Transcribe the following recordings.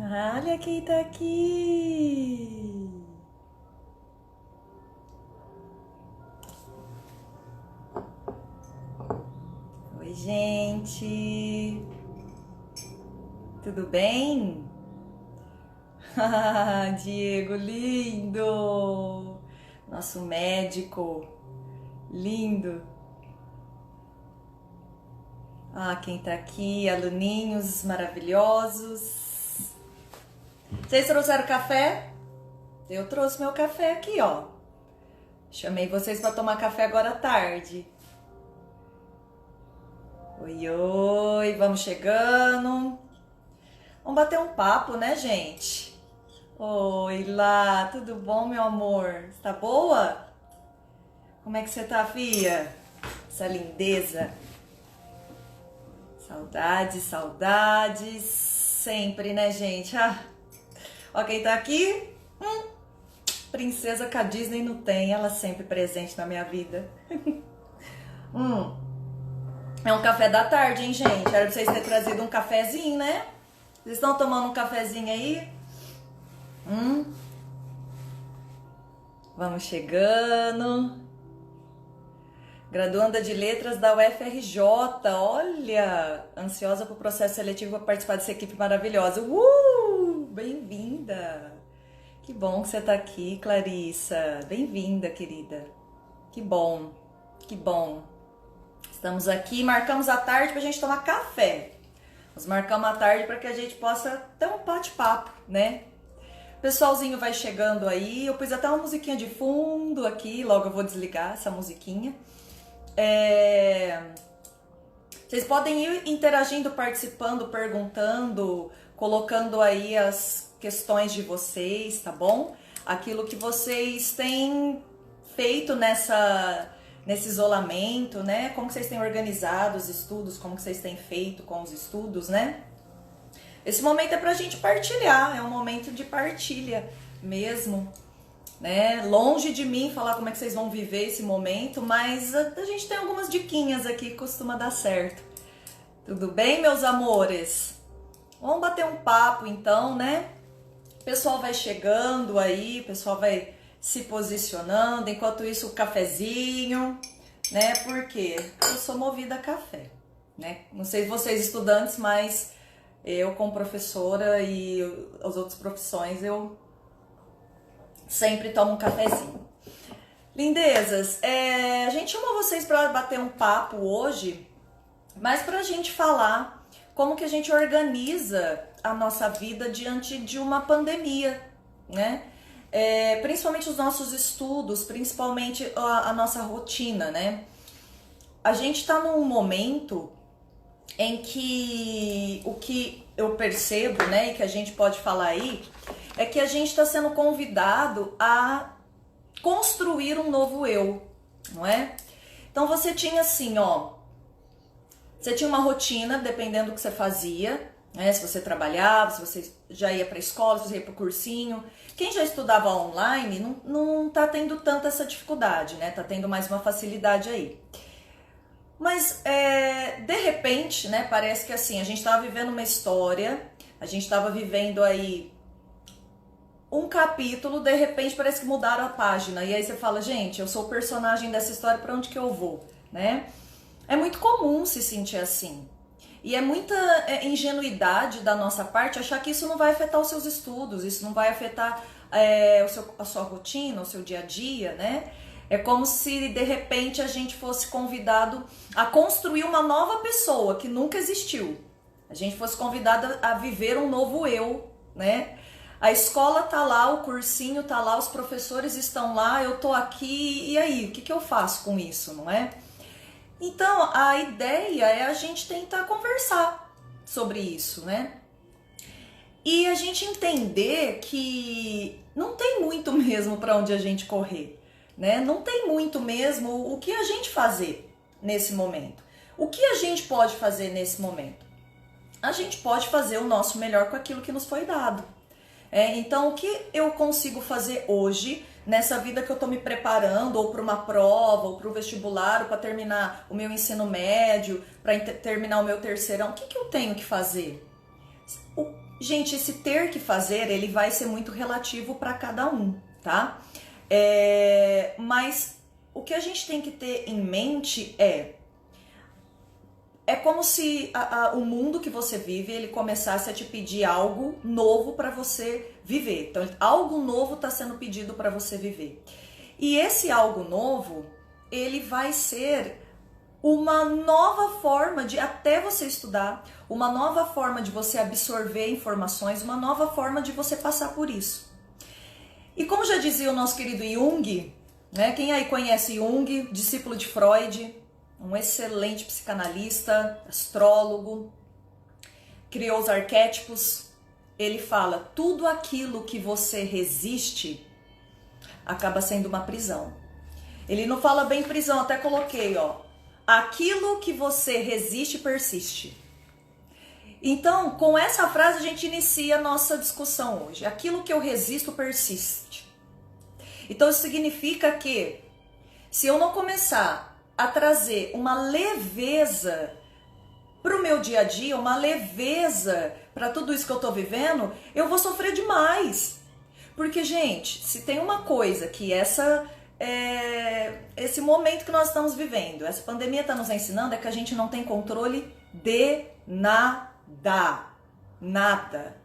Olha quem tá aqui! Oi, gente! Tudo bem? Ah, Diego, lindo! Nosso médico, lindo! Ah, quem tá aqui, aluninhos maravilhosos! Vocês trouxeram café? Eu trouxe meu café aqui, ó. Chamei vocês para tomar café agora à tarde. Oi, oi, vamos chegando. Vamos bater um papo, né, gente? Oi, lá, tudo bom, meu amor? Tá boa? Como é que você tá, filha? Essa lindeza. Saudades, saudades. Sempre, né, gente? Ah, ó quem tá aqui. Princesa que a Disney não tem, ela sempre presente na minha vida. É um café da tarde, hein, gente? Era pra vocês terem trazido um cafezinho, né? Vocês estão tomando um cafezinho aí? Vamos chegando. Graduanda de Letras da UFRJ. Olha, ansiosa pro processo seletivo para participar dessa equipe maravilhosa. Bem-vinda. Que bom que você tá aqui, Clarissa. Bem-vinda, querida. Que bom, que bom. Estamos aqui, marcamos a tarde pra gente tomar café. Nós marcamos a tarde para que a gente possa ter um bate-papo, né? O pessoalzinho vai chegando aí. Eu pus até uma musiquinha de fundo aqui, logo eu vou desligar essa musiquinha. Vocês podem ir interagindo, participando, perguntando, colocando aí as questões de vocês, tá bom? Aquilo que vocês têm feito nesse isolamento, né? Como que vocês têm organizado os estudos, como que vocês têm feito com os estudos, né? Esse momento é pra gente partilhar, é um momento de partilha mesmo, né? Longe de mim falar como é que vocês vão viver esse momento, mas a gente tem algumas diquinhas aqui que costuma dar certo. Tudo bem, meus amores? Vamos bater um papo então, né? O pessoal vai chegando aí, o pessoal vai se posicionando, enquanto isso o cafezinho, né? Porque eu sou movida a café, né? Não sei vocês estudantes, mas eu como professora e as outras profissões, eu sempre tomo um cafezinho. Lindezas, a gente chamou vocês para bater um papo hoje, mas para a gente falar como que a gente organiza a nossa vida diante de uma pandemia, né? Principalmente os nossos estudos, principalmente a nossa rotina, né? A gente está num momento em que o que eu percebo, né, e que a gente pode falar aí, é que a gente está sendo convidado a construir um novo eu, não é? Então você tinha assim, ó, você tinha uma rotina, dependendo do que você fazia, né? Se você trabalhava, se você já ia para a escola, se você ia para o cursinho. Quem já estudava online não tá tendo tanta essa dificuldade, né? Tá tendo mais uma facilidade aí. Mas, de repente, né, parece que assim, a gente estava vivendo uma história, a gente estava vivendo aí um capítulo, de repente parece que mudaram a página. E aí você fala, gente, eu sou o personagem dessa história, para onde que eu vou, né? É muito comum se sentir assim. E é muita ingenuidade da nossa parte achar que isso não vai afetar os seus estudos, isso não vai afetar a sua rotina, o seu dia a dia, né? É como se de repente a gente fosse convidado a construir uma nova pessoa que nunca existiu. A gente fosse convidado a viver um novo eu, né? A escola tá lá, o cursinho tá lá, os professores estão lá, eu tô aqui, e aí, o que eu faço com isso, não é? Então, a ideia é a gente tentar conversar sobre isso, né? E a gente entender que não tem muito mesmo para onde a gente correr, né? Não tem muito mesmo o que a gente fazer nesse momento. O que a gente pode fazer nesse momento? A gente pode fazer o nosso melhor com aquilo que nos foi dado. Então, o que eu consigo fazer hoje, nessa vida que eu tô me preparando, ou para uma prova, ou para o vestibular, ou para terminar o meu ensino médio, para terminar o meu terceirão, o que eu tenho que fazer? gente, esse ter que fazer, ele vai ser muito relativo para cada um, tá? Mas o que a gente tem que ter em mente é como se o mundo que você vive, ele começasse a te pedir algo novo para você viver. Então, algo novo está sendo pedido para você viver. E esse algo novo, ele vai ser uma nova forma de até você estudar, uma nova forma de você absorver informações, uma nova forma de você passar por isso. E como já dizia o nosso querido Jung, né? Quem aí conhece Jung, discípulo de Freud, um excelente psicanalista, astrólogo, criou os arquétipos. Ele fala, tudo aquilo que você resiste acaba sendo uma prisão. Ele não fala bem prisão, até coloquei, ó. Aquilo que você resiste persiste. Então, com essa frase a gente inicia a nossa discussão hoje. Aquilo que eu resisto persiste. Então isso significa que se eu não começar a trazer uma leveza para o meu dia a dia, uma leveza para tudo isso que eu tô vivendo, eu vou sofrer demais. Porque, gente, se tem uma coisa que esse momento que nós estamos vivendo, essa pandemia está nos ensinando, é que a gente não tem controle de nada. Nada.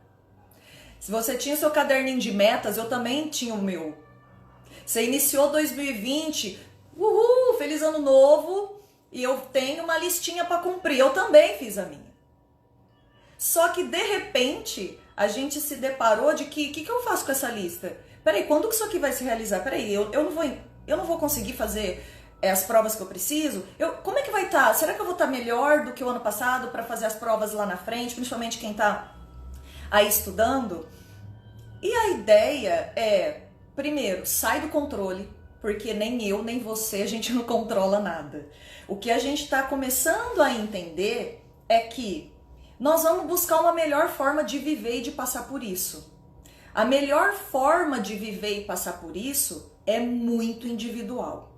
Se você tinha o seu caderninho de metas, eu também tinha o meu. Você iniciou 2020, uhul, feliz ano novo, e eu tenho uma listinha para cumprir. Eu também fiz a minha. Só que, de repente, a gente se deparou de que eu faço com essa lista? Peraí, quando que isso aqui vai se realizar? Peraí, eu não vou conseguir fazer as provas que eu preciso? Como é que vai estar? Será que eu vou estar melhor do que o ano passado para fazer as provas lá na frente? Principalmente quem está aí estudando. E a ideia é, primeiro, sai do controle, porque nem eu, nem você, a gente não controla nada. O que a gente está começando a entender é que nós vamos buscar uma melhor forma de viver e de passar por isso. A melhor forma de viver e passar por isso é muito individual.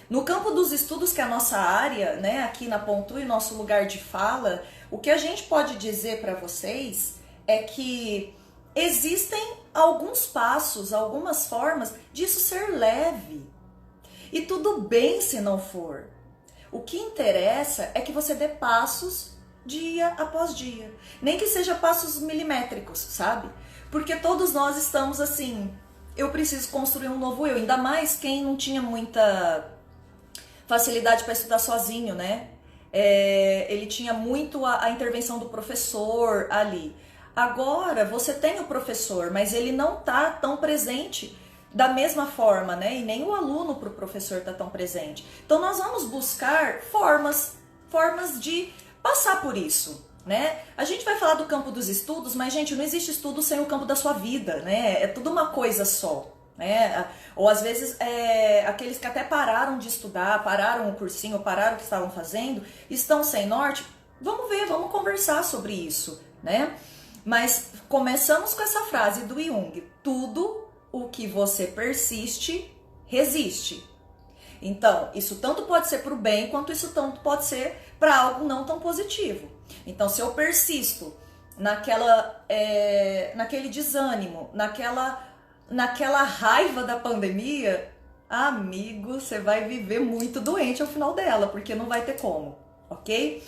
No campo dos estudos, que é a nossa área, né, aqui na Pontui, nosso lugar de fala, o que a gente pode dizer para vocês é que existem alguns passos, algumas formas disso ser leve. E tudo bem se não for. O que interessa é que você dê passos dia após dia. Nem que seja passos milimétricos, sabe? Porque todos nós estamos assim, eu preciso construir um novo eu. Ainda mais quem não tinha muita facilidade para estudar sozinho, né? Ele tinha muito a intervenção do professor ali. Agora você tem o professor, mas ele não tá tão presente da mesma forma, né? E nem o aluno para o professor tá tão presente. Então nós vamos buscar formas de passar por isso, né? A gente vai falar do campo dos estudos, mas, gente, não existe estudo sem o campo da sua vida, né? É tudo uma coisa só, né? Ou às vezes aqueles que até pararam de estudar, pararam o cursinho, pararam o que estavam fazendo, estão sem norte. Vamos ver, vamos conversar sobre isso, né? Mas começamos com essa frase do Jung: tudo o que você persiste, resiste. Então, isso tanto pode ser para o bem, quanto isso tanto pode ser para algo não tão positivo. Então, se eu persisto naquele desânimo, naquela raiva da pandemia, amigo, você vai viver muito doente ao final dela, porque não vai ter como, ok?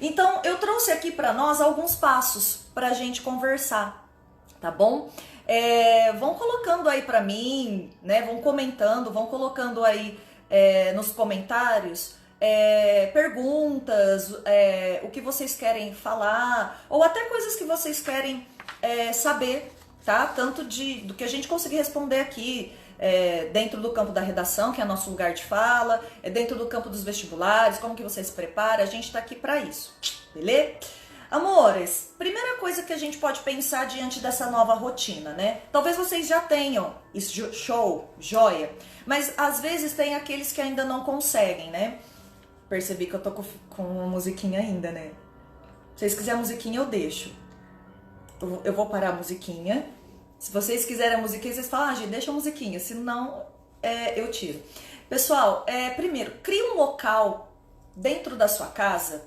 Então, eu trouxe aqui para nós alguns passos para a gente conversar, tá bom? Vão colocando aí para mim, né? Vão comentando, vão colocando aí nos comentários perguntas, o que vocês querem falar, ou até coisas que vocês querem saber, tá? Tanto do que a gente conseguir responder aqui, dentro do campo da redação, que é nosso lugar de fala, dentro do campo dos vestibulares, como que você se prepara, a gente tá aqui para isso, beleza? Amores, primeira coisa que a gente pode pensar diante dessa nova rotina, né? Talvez vocês já tenham isso, show, joia, mas às vezes tem aqueles que ainda não conseguem, né? Percebi que eu tô com uma musiquinha ainda, né? Se vocês quiserem a musiquinha, eu deixo. Eu vou parar a musiquinha. Se vocês quiserem a musiquinha, vocês falam, gente, deixa a musiquinha, senão eu tiro. Pessoal, primeiro, crie um local dentro da sua casa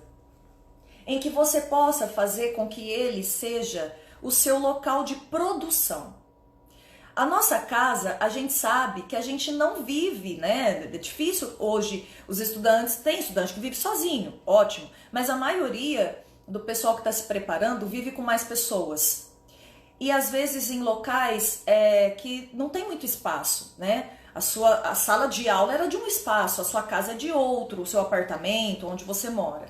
em que você possa fazer com que ele seja o seu local de produção. A nossa casa, a gente sabe que a gente não vive, né? É difícil hoje, os estudantes, tem estudante que vive sozinho, ótimo, mas a maioria do pessoal que está se preparando vive com mais pessoas. E às vezes em locais que não tem muito espaço, né? A sala de aula era de um espaço, a sua casa é de outro, o seu apartamento, onde você mora.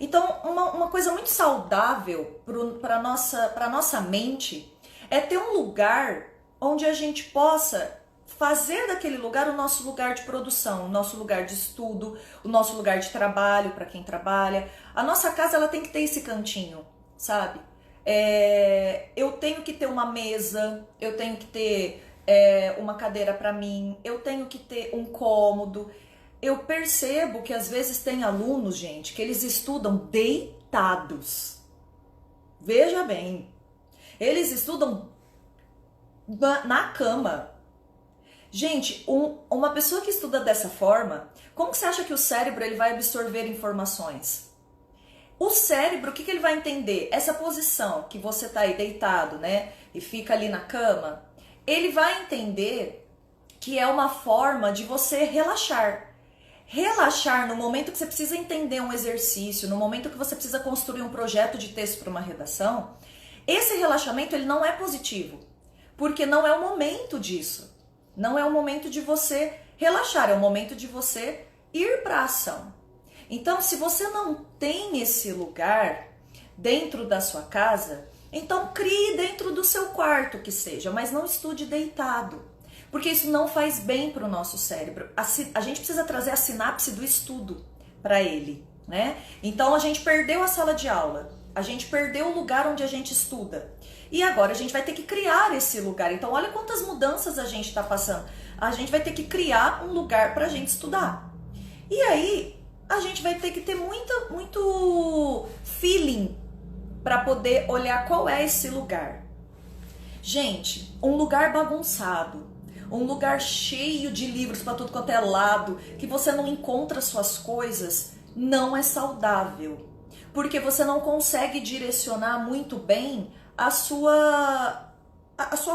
Então, uma coisa muito saudável para a nossa mente é ter um lugar onde a gente possa fazer daquele lugar o nosso lugar de produção, o nosso lugar de estudo, o nosso lugar de trabalho para quem trabalha. A nossa casa ela tem que ter esse cantinho, sabe? Eu tenho que ter uma mesa, eu tenho que ter uma cadeira para mim, eu tenho que ter um cômodo. Eu percebo que às vezes tem alunos, gente, que eles estudam deitados. Veja bem, eles estudam na cama. Gente, uma pessoa que estuda dessa forma, como que você acha que o cérebro ele vai absorver informações? O cérebro, o que ele vai entender? Essa posição que você tá aí deitado, né, e fica ali na cama, ele vai entender que é uma forma de você relaxar. Relaxar no momento que você precisa entender um exercício, no momento que você precisa construir um projeto de texto para uma redação, esse relaxamento ele não é positivo. Porque não é o momento disso. Não é o momento de você relaxar, é o momento de você ir para a ação. Então, se você não tem esse lugar dentro da sua casa, então crie dentro do seu quarto que seja, mas não estude deitado. Porque isso não faz bem para o nosso cérebro. A gente precisa trazer a sinapse do estudo para ele, né? Então, a gente perdeu a sala de aula, a gente perdeu o lugar onde a gente estuda. E agora a gente vai ter que criar esse lugar. Então, olha quantas mudanças a gente está passando. A gente vai ter que criar um lugar para a gente estudar. E aí, a gente vai ter que ter muito feeling para poder olhar qual é esse lugar. Gente, um lugar bagunçado, um lugar cheio de livros para tudo quanto é lado, que você não encontra suas coisas, não é saudável. Porque você não consegue direcionar muito bem a sua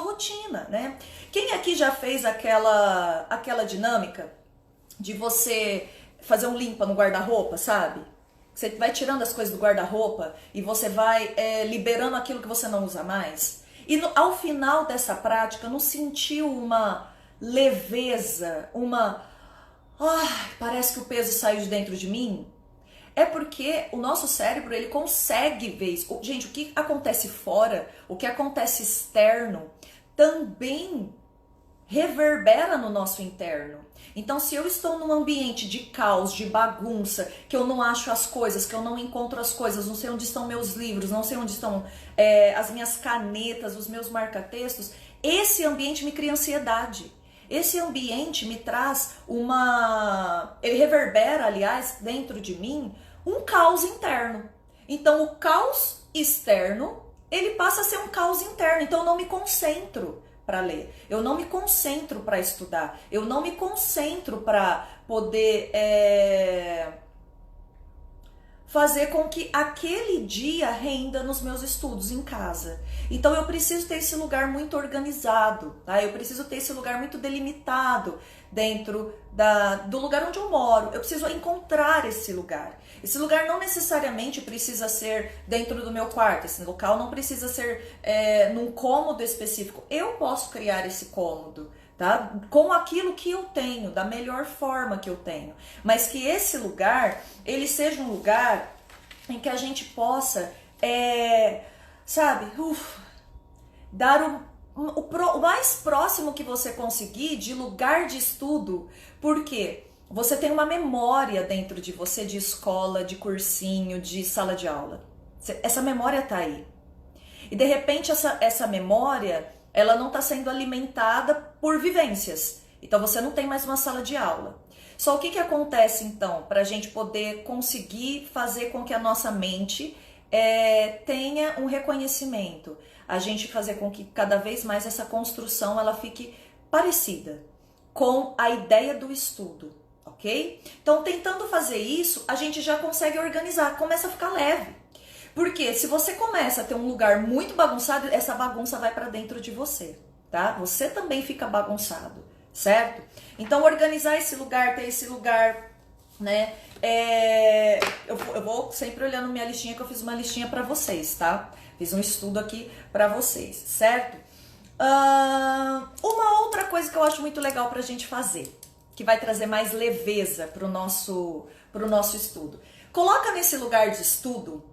rotina, né? Quem aqui já fez aquela dinâmica de você fazer um limpa no guarda-roupa, sabe? Você vai tirando as coisas do guarda-roupa e você vai liberando aquilo que você não usa mais. E ao final dessa prática, não sentiu uma leveza, parece que o peso saiu de dentro de mim? É porque o nosso cérebro, ele consegue ver isso. Gente, o que acontece fora, o que acontece externo, também reverbera no nosso interno. Então, se eu estou num ambiente de caos, de bagunça, que eu não acho as coisas, que eu não encontro as coisas, não sei onde estão meus livros, não sei onde estão as minhas canetas, os meus marca-textos, esse ambiente me cria ansiedade. Esse ambiente me traz ele reverbera, aliás, dentro de mim, um caos interno. Então, o caos externo, ele passa a ser um caos interno. Então, eu não me concentro para ler, eu não me concentro para estudar, eu não me concentro para poder fazer com que aquele dia renda nos meus estudos em casa. Então eu preciso ter esse lugar muito organizado, tá? Eu preciso ter esse lugar muito delimitado dentro do lugar onde eu moro. Eu preciso encontrar esse lugar. Esse lugar não necessariamente precisa ser dentro do meu quarto, esse local não precisa ser num cômodo específico. Eu posso criar esse cômodo, tá? Com aquilo que eu tenho, da melhor forma que eu tenho. Mas que esse lugar, ele seja um lugar em que a gente possa, dar o mais próximo que você conseguir de lugar de estudo. Porque você tem uma memória dentro de você de escola, de cursinho, de sala de aula. Essa memória tá aí. E de repente essa memória, ela não está sendo alimentada por vivências. Então você não tem mais uma sala de aula. Só o que acontece então para a gente poder conseguir fazer com que a nossa mente tenha um reconhecimento? A gente fazer com que cada vez mais essa construção ela fique parecida com a ideia do estudo, ok? Então tentando fazer isso, a gente já consegue organizar, começa a ficar leve. Porque se você começa a ter um lugar muito bagunçado, essa bagunça vai para dentro de você, tá? Você também fica bagunçado, certo? Então organizar esse lugar, ter esse lugar, né? Eu vou sempre olhando minha listinha, que eu fiz uma listinha para vocês, tá? Fiz um estudo aqui para vocês, certo? Uma outra coisa que eu acho muito legal pra gente fazer, que vai trazer mais leveza pro nosso estudo. Coloca nesse lugar de estudo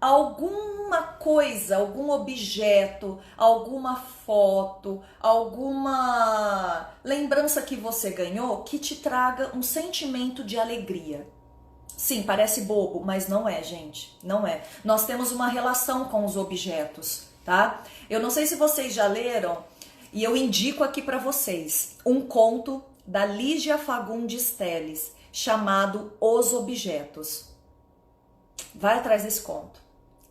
alguma coisa, algum objeto, alguma foto, alguma lembrança que você ganhou que te traga um sentimento de alegria. Sim, parece bobo, mas não é, gente, não é. Nós temos uma relação com os objetos, tá? Eu não sei se vocês já leram, e eu indico aqui para vocês, um conto da Lígia Fagundes Telles, chamado Os Objetos. Vai atrás desse conto.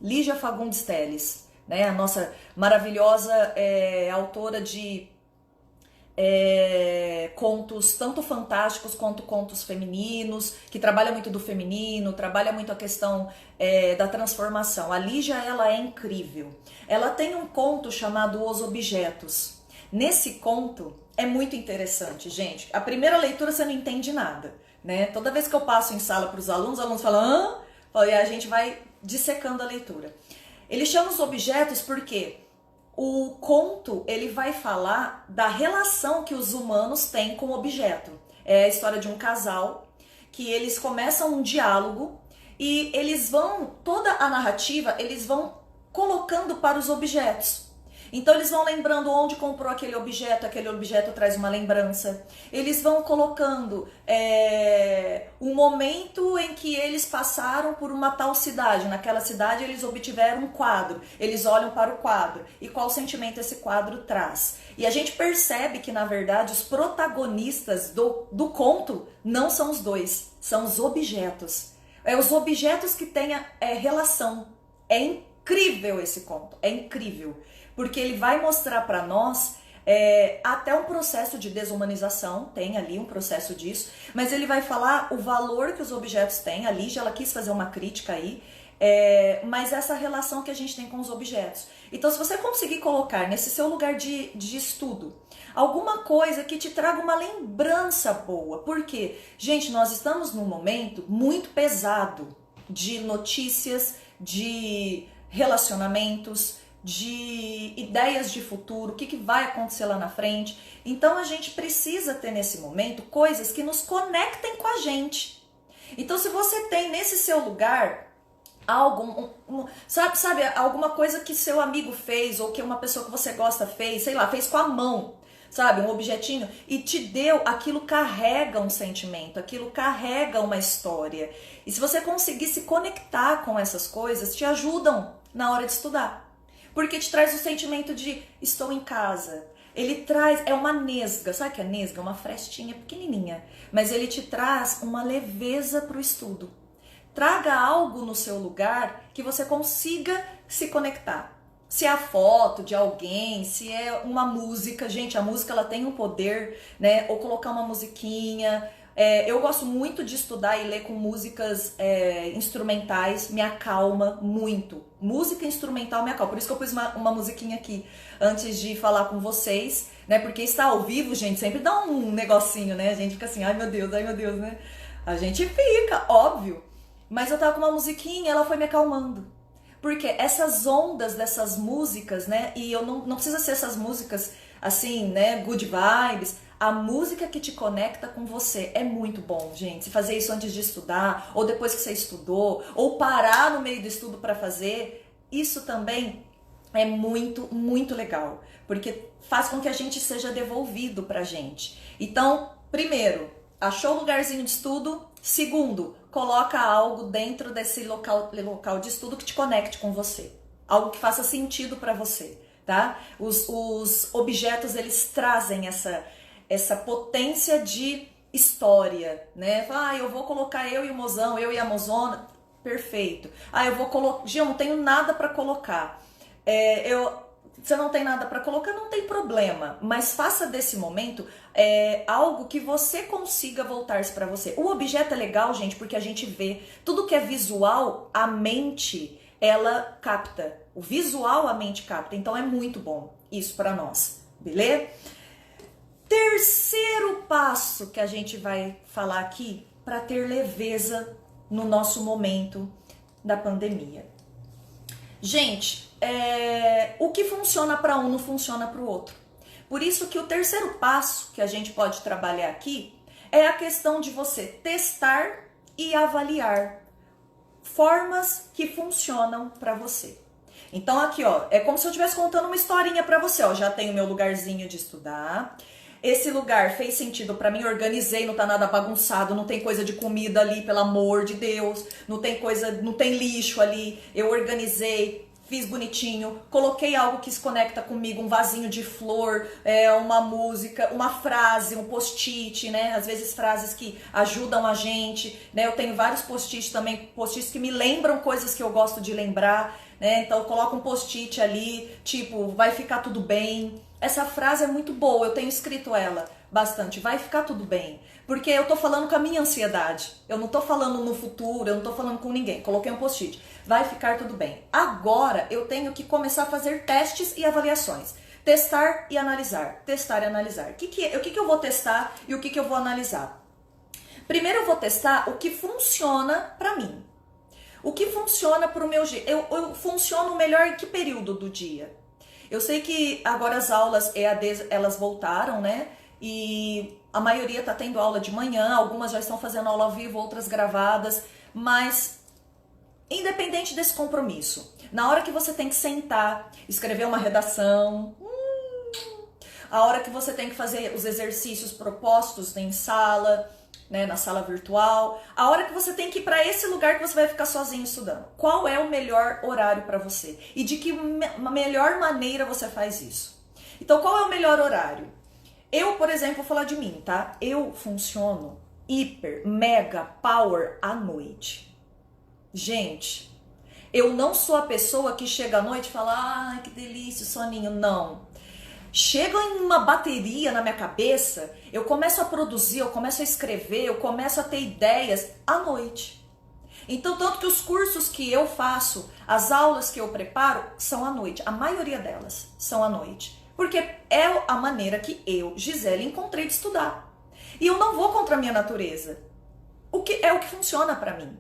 Lígia Fagundes Telles, né, a nossa maravilhosa autora de contos tanto fantásticos quanto contos femininos, que trabalha muito do feminino, trabalha muito a questão da transformação. A Lígia, ela é incrível. Ela tem um conto chamado Os Objetos. Nesse conto é muito interessante, gente. A primeira leitura você não entende nada, né? Toda vez que eu passo em sala para os alunos falam, e a gente vai dissecando a leitura. Ele chama os objetos porque o conto, ele vai falar da relação que os humanos têm com o objeto. É a história de um casal que eles começam um diálogo e eles vão, toda a narrativa, eles vão colocando para os objetos. Então eles vão lembrando onde comprou aquele objeto traz uma lembrança. Eles vão colocando um momento em que eles passaram por uma tal cidade. Naquela cidade eles obtiveram um quadro. Eles olham para o quadro e qual sentimento esse quadro traz. E a gente percebe que, na verdade, os protagonistas do conto não são os dois, são os objetos. É os objetos que têm relação. É incrível esse conto, é incrível. Porque ele vai mostrar para nós até um processo de desumanização, tem ali um processo disso, mas ele vai falar o valor que os objetos têm. A Lígia, ela quis fazer uma crítica aí, mas essa relação que a gente tem com os objetos. Então, se você conseguir colocar nesse seu lugar de estudo alguma coisa que te traga uma lembrança boa, porque, gente, nós estamos num momento muito pesado de notícias, de relacionamentos, de ideias de futuro, o que vai acontecer lá na frente. Então a gente precisa ter nesse momento coisas que nos conectem com a gente. Então se você tem nesse seu lugar sabe, alguma coisa que seu amigo fez ou que uma pessoa que você gosta fez, sei lá, fez com a mão, sabe, um objetinho e te deu, aquilo carrega um sentimento, aquilo carrega uma história. E se você conseguir se conectar com essas coisas, te ajudam na hora de estudar. Porque te traz o sentimento de estou em casa. Ele traz, é uma nesga, sabe o que é nesga? Uma frestinha pequenininha. Mas ele te traz uma leveza para o estudo. Traga algo no seu lugar que você consiga se conectar. Se é a foto de alguém, se é uma música. Gente, a música ela tem um poder, né? Ou colocar uma musiquinha. Eu gosto muito de estudar e ler com músicas instrumentais, me acalma muito. Música instrumental me acalma, por isso que eu pus uma musiquinha aqui antes de falar com vocês, né? Porque estar ao vivo, gente, sempre dá um negocinho, né? A gente fica assim, ai meu Deus, né? A gente fica, óbvio. Mas eu tava com uma musiquinha, ela foi me acalmando. Porque essas ondas dessas músicas, né? E eu não precisa ser essas músicas assim, né? Good vibes. A música que te conecta com você é muito bom, gente. Se fazer isso antes de estudar, ou depois que você estudou, ou parar no meio do estudo para fazer, isso também é muito, muito legal. Porque faz com que a gente seja devolvido pra gente. Então, primeiro, achou o lugarzinho de estudo. Segundo, coloca algo dentro desse local de estudo que te conecte com você. Algo que faça sentido para você, tá? Os objetos, eles trazem essa potência de história, né? Eu vou colocar eu e o mozão, eu e a mozona, perfeito. Eu vou colocar, Gil, não tenho nada para colocar. Você não tem nada para colocar, não tem problema, mas faça desse momento algo que você consiga voltar-se para você. O objeto é legal, gente, porque a gente vê tudo que é visual, a mente ela capta. O visual a mente capta. Então é muito bom isso para nós, beleza? Terceiro passo que a gente vai falar aqui para ter leveza no nosso momento da pandemia. Gente, o que funciona para um não funciona para o outro. Por isso que o terceiro passo que a gente pode trabalhar aqui é a questão de você testar e avaliar formas que funcionam para você. Então aqui, ó, é como se eu estivesse contando uma historinha para você, ó. Já tenho meu lugarzinho de estudar. Esse lugar fez sentido para mim, organizei, não tá nada bagunçado, não tem coisa de comida ali, pelo amor de Deus, não tem coisa, não tem lixo ali. Eu organizei, fiz bonitinho, coloquei algo que se conecta comigo, um vasinho de flor, uma música, uma frase, um post-it, né? Às vezes frases que ajudam a gente, né? Eu tenho vários post-its também, post-its que me lembram coisas que eu gosto de lembrar, né? Então eu coloco um post-it ali, tipo, vai ficar tudo bem. Essa frase é muito boa, eu tenho escrito ela bastante, vai ficar tudo bem. Porque eu tô falando com a minha ansiedade, eu não tô falando no futuro, eu não tô falando com ninguém. Coloquei um post-it, vai ficar tudo bem. Agora eu tenho que começar a fazer testes e avaliações. Testar e analisar, testar e analisar. O que eu vou testar e o que eu vou analisar? Primeiro eu vou testar o que funciona pra mim. O que funciona pro meu dia. Eu funciono melhor em que período do dia? Eu sei que agora as aulas EAD, elas voltaram, né? E a maioria tá tendo aula de manhã, algumas já estão fazendo aula ao vivo, outras gravadas, mas independente desse compromisso, na hora que você tem que sentar, escrever uma redação, a hora que você tem que fazer os exercícios propostos em sala, né, na sala virtual, a hora que você tem que ir para esse lugar que você vai ficar sozinho estudando. Qual é o melhor horário para você? E de que melhor maneira você faz isso? Então, qual é o melhor horário? Eu, por exemplo, vou falar de mim, tá? Eu funciono hiper, mega, power à noite. Gente, eu não sou a pessoa que chega à noite e fala, ai, que delícia, soninho. Não. Chega em uma bateria na minha cabeça, eu começo a produzir, eu começo a escrever, eu começo a ter ideias à noite. Então, tanto que os cursos que eu faço, as aulas que eu preparo, são à noite. A maioria delas são à noite. Porque é a maneira que eu, Gisele, encontrei de estudar. E eu não vou contra a minha natureza. O que funciona pra mim.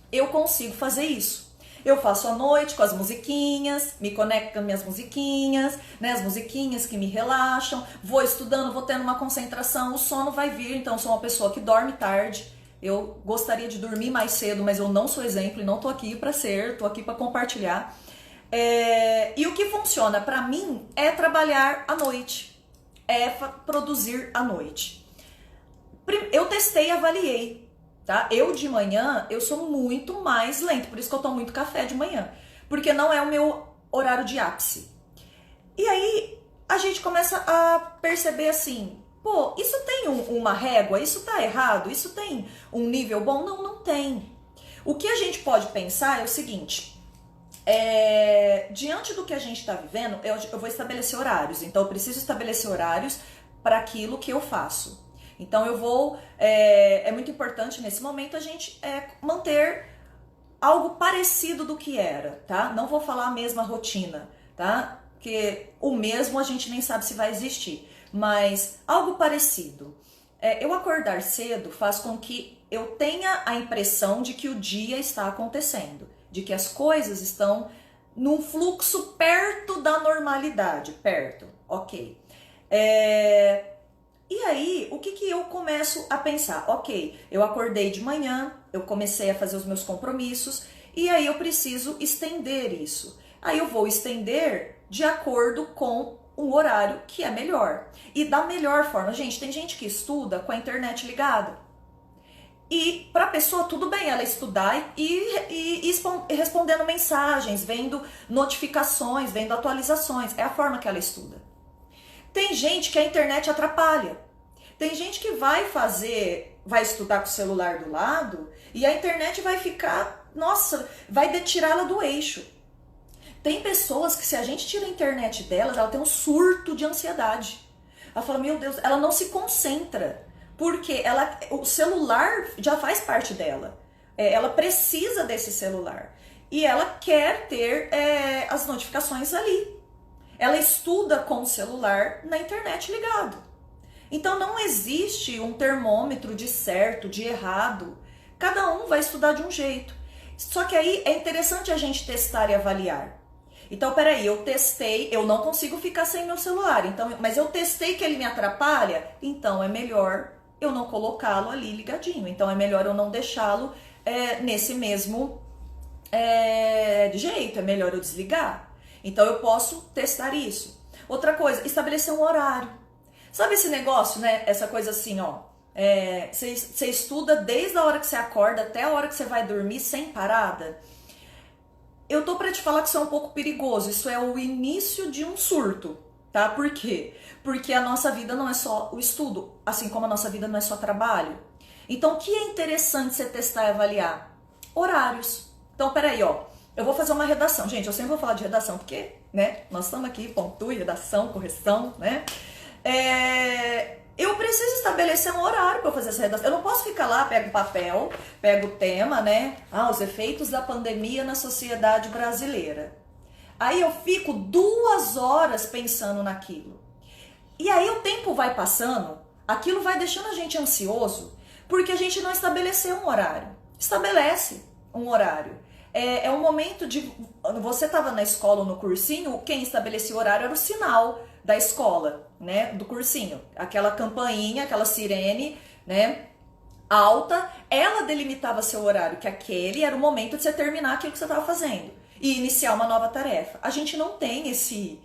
Eu consigo fazer isso. Eu faço à noite com as musiquinhas, me conecto com minhas musiquinhas, né? As musiquinhas que me relaxam, vou estudando, vou tendo uma concentração, o sono vai vir, então eu sou uma pessoa que dorme tarde. Eu gostaria de dormir mais cedo, mas eu não sou exemplo e não tô aqui pra ser, tô aqui pra compartilhar. E o que funciona pra mim é trabalhar à noite, é produzir à noite. Eu testei e avaliei. Tá? Eu de manhã, eu sou muito mais lento, por isso que eu tomo muito café de manhã, porque não é o meu horário de ápice. E aí a gente começa a perceber assim, pô, isso tem uma régua, isso tá errado, isso tem um nível bom? Não, não tem. O que a gente pode pensar é o seguinte, diante do que a gente está vivendo, eu vou estabelecer horários, então eu preciso estabelecer horários para aquilo que eu faço. Então eu vou, é muito importante nesse momento a gente manter algo parecido do que era, tá? Não vou falar a mesma rotina, tá? Porque o mesmo a gente nem sabe se vai existir, mas algo parecido. Eu acordar cedo faz com que eu tenha a impressão de que o dia está acontecendo, de que as coisas estão num fluxo perto da normalidade, perto, ok. E aí, o que eu começo a pensar? Ok, eu acordei de manhã, eu comecei a fazer os meus compromissos e aí eu preciso estender isso. Aí eu vou estender de acordo com um horário que é melhor. E da melhor forma. Gente, tem gente que estuda com a internet ligada. E para a pessoa tudo bem ela estudar e respondendo mensagens, vendo notificações, vendo atualizações. É a forma que ela estuda. Tem gente que a internet atrapalha. Tem gente que vai estudar com o celular do lado e a internet vai ficar, nossa, vai tirá-la do eixo. Tem pessoas que se a gente tira a internet delas, ela tem um surto de ansiedade. Ela fala, meu Deus, ela não se concentra, porque o celular já faz parte dela. Ela precisa desse celular. e ela quer ter as notificações ali. Ela estuda com o celular na internet ligado. Então não existe um termômetro de certo, de errado. Cada um vai estudar de um jeito. Só que aí é interessante a gente testar e avaliar. Então, peraí, eu testei, eu não consigo ficar sem meu celular, então, mas eu testei que ele me atrapalha, então é melhor eu não colocá-lo ali ligadinho. Então é melhor eu não deixá-lo nesse mesmo jeito, é melhor eu desligar. Então eu posso testar isso. Outra coisa, estabelecer um horário. Sabe esse negócio, né? Essa coisa assim, ó. Você estuda desde a hora que você acorda até a hora que você vai dormir sem parada. Eu tô pra te falar que isso é um pouco perigoso. Isso é o início de um surto, tá? Por quê? Porque a nossa vida não é só o estudo, assim como a nossa vida não é só trabalho. Então, o que é interessante você testar e avaliar? Horários. Então, peraí, ó. Eu vou fazer uma redação. Gente, eu sempre vou falar de redação, porque, né? Nós estamos aqui, pontue, redação, correção, né? Eu preciso estabelecer um horário para fazer essa redação. Eu não posso ficar lá, pego papel, pego o tema, né? Os efeitos da pandemia na sociedade brasileira. Aí eu fico 2 horas pensando naquilo. E aí o tempo vai passando, aquilo vai deixando a gente ansioso, porque a gente não estabeleceu um horário. Estabelece um horário. É um momento de... Você estava na escola ou no cursinho, quem estabelecia o horário era o sinal da escola, né, do cursinho. Aquela campainha, aquela sirene, né, alta, ela delimitava seu horário, que aquele era o momento de você terminar aquilo que você estava fazendo e iniciar uma nova tarefa. A gente não tem esse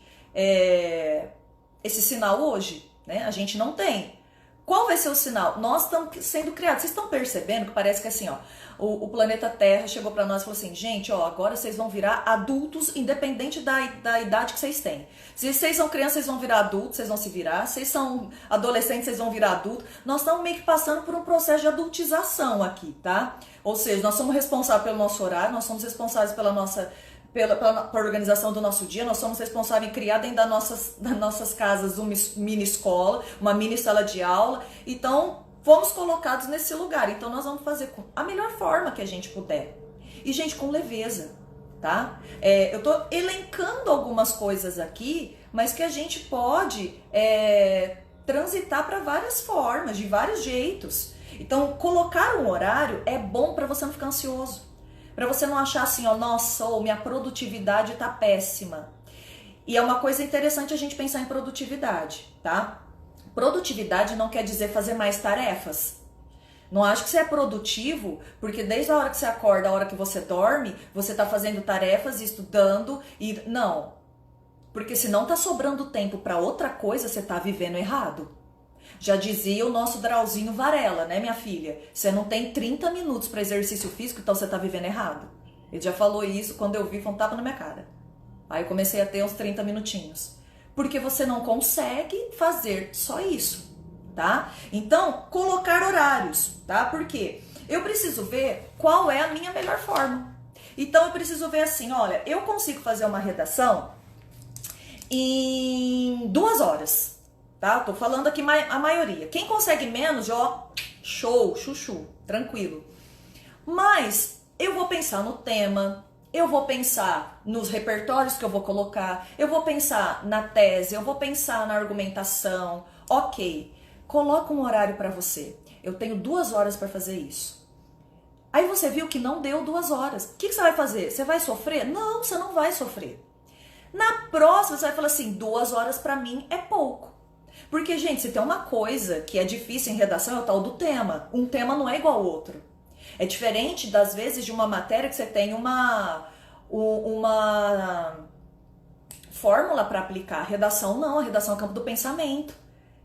sinal hoje, né? A gente não tem. Qual vai ser o sinal? Nós estamos sendo criados. Vocês estão percebendo que parece que assim, ó, o planeta Terra chegou para nós e falou assim, gente, ó, agora vocês vão virar adultos independente da idade que vocês têm. Se vocês são crianças, vocês vão virar adultos, vocês vão se virar. Se vocês são adolescentes, vocês vão virar adultos. Nós estamos meio que passando por um processo de adultização aqui, tá? Ou seja, nós somos responsáveis pelo nosso horário, nós somos responsáveis pela organização do nosso dia, nós somos responsáveis em criar dentro das nossas casas uma mini escola, uma mini sala de aula. Então, fomos colocados nesse lugar. Então, nós vamos fazer com a melhor forma que a gente puder. E, gente, com leveza, tá? Eu tô elencando algumas coisas aqui, mas que a gente pode transitar para várias formas, de vários jeitos. Então, colocar um horário é bom para você não ficar ansioso. Para você não achar assim, ó, nossa, minha produtividade tá péssima. E é uma coisa interessante a gente pensar em produtividade, tá? Produtividade não quer dizer fazer mais tarefas. Não acho que você é produtivo, porque desde a hora que você acorda, a hora que você dorme, você tá fazendo tarefas, estudando e... Não. Porque se não tá sobrando tempo para outra coisa, você tá vivendo errado. Já dizia o nosso Drauzinho Varela, né, minha filha? Você não tem 30 minutos para exercício físico, então você tá vivendo errado. Ele já falou isso, quando eu vi, foi um tapa na minha cara. Aí eu comecei a ter uns 30 minutinhos. Porque você não consegue fazer só isso, tá? Então, colocar horários, tá? Por quê? Eu preciso ver qual é a minha melhor forma. Então, eu preciso ver assim, olha, eu consigo fazer uma redação em 2 horas. Tá? Tô falando aqui a maioria. Quem consegue menos, ó, show, chuchu, tranquilo. Mas eu vou pensar no tema, eu vou pensar nos repertórios que eu vou colocar, eu vou pensar na tese, eu vou pensar na argumentação. Ok, coloca um horário para você. Eu tenho 2 horas para fazer isso. Aí você viu que não deu 2 horas. O que você vai fazer? Você vai sofrer? Não, você não vai sofrer. Na próxima você vai falar assim, 2 horas para mim é pouco. Porque, gente, se tem uma coisa que é difícil em redação é o tal do tema. Um tema não é igual ao outro. É diferente, das vezes, de uma matéria que você tem uma fórmula para aplicar. A redação não, a redação é o campo do pensamento.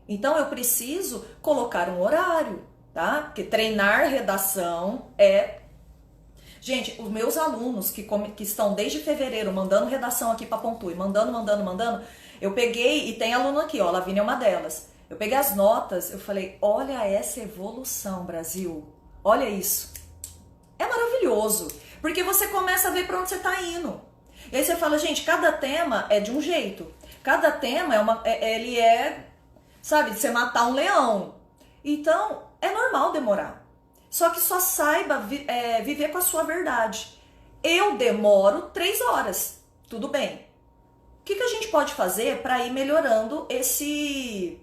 Então, eu preciso colocar um horário, tá? Porque treinar redação é... Gente, os meus alunos que estão desde fevereiro mandando redação aqui para Pontui, mandando... Eu peguei, e tem aluno aqui, ó, Lavínia é uma delas. Eu peguei as notas, eu falei, olha essa evolução, Brasil. Olha isso. É maravilhoso. Porque você começa a ver para onde você tá indo. E aí você fala, gente, cada tema é de um jeito. Cada tema ele é, sabe, de você matar um leão. Então, é normal demorar. Só que só saiba viver com a sua verdade. Eu demoro 3 horas. Tudo bem. O que a gente pode fazer para ir melhorando esse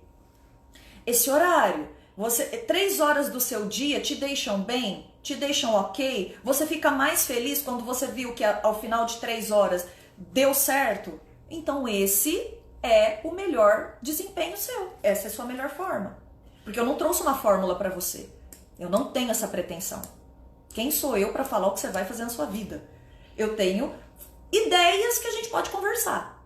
horário? 3 horas do seu dia te deixam bem? Te deixam ok? Você fica mais feliz quando você viu que ao final de 3 horas deu certo? Então esse é o melhor desempenho seu. Essa é a sua melhor forma. Porque eu não trouxe uma fórmula para você. Eu não tenho essa pretensão. Quem sou eu para falar o que você vai fazer na sua vida? Eu tenho ideias que a gente pode conversar.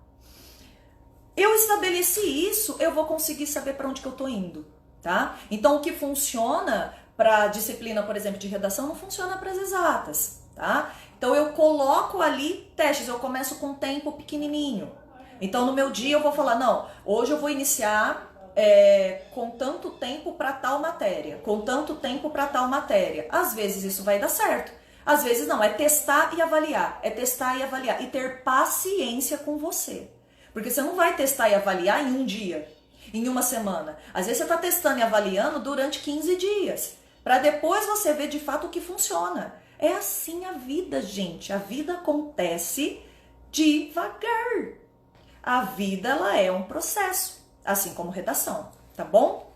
Eu estabeleci isso, eu vou conseguir saber para onde que eu tô indo, tá? Então o que funciona para disciplina, por exemplo, de redação, não funciona para as exatas, tá? Então eu coloco ali testes, eu começo com um tempo pequenininho. Então no meu dia eu vou falar, não, hoje eu vou iniciar com tanto tempo para tal matéria, com tanto tempo para tal matéria. Às vezes isso vai dar certo, às vezes não, é testar e avaliar, e ter paciência com você. Porque você não vai testar e avaliar em um dia, em uma semana. Às vezes você está testando e avaliando durante 15 dias, para depois você ver de fato o que funciona. É assim a vida, gente. A vida acontece devagar. A vida, ela é um processo, assim como redação, tá bom?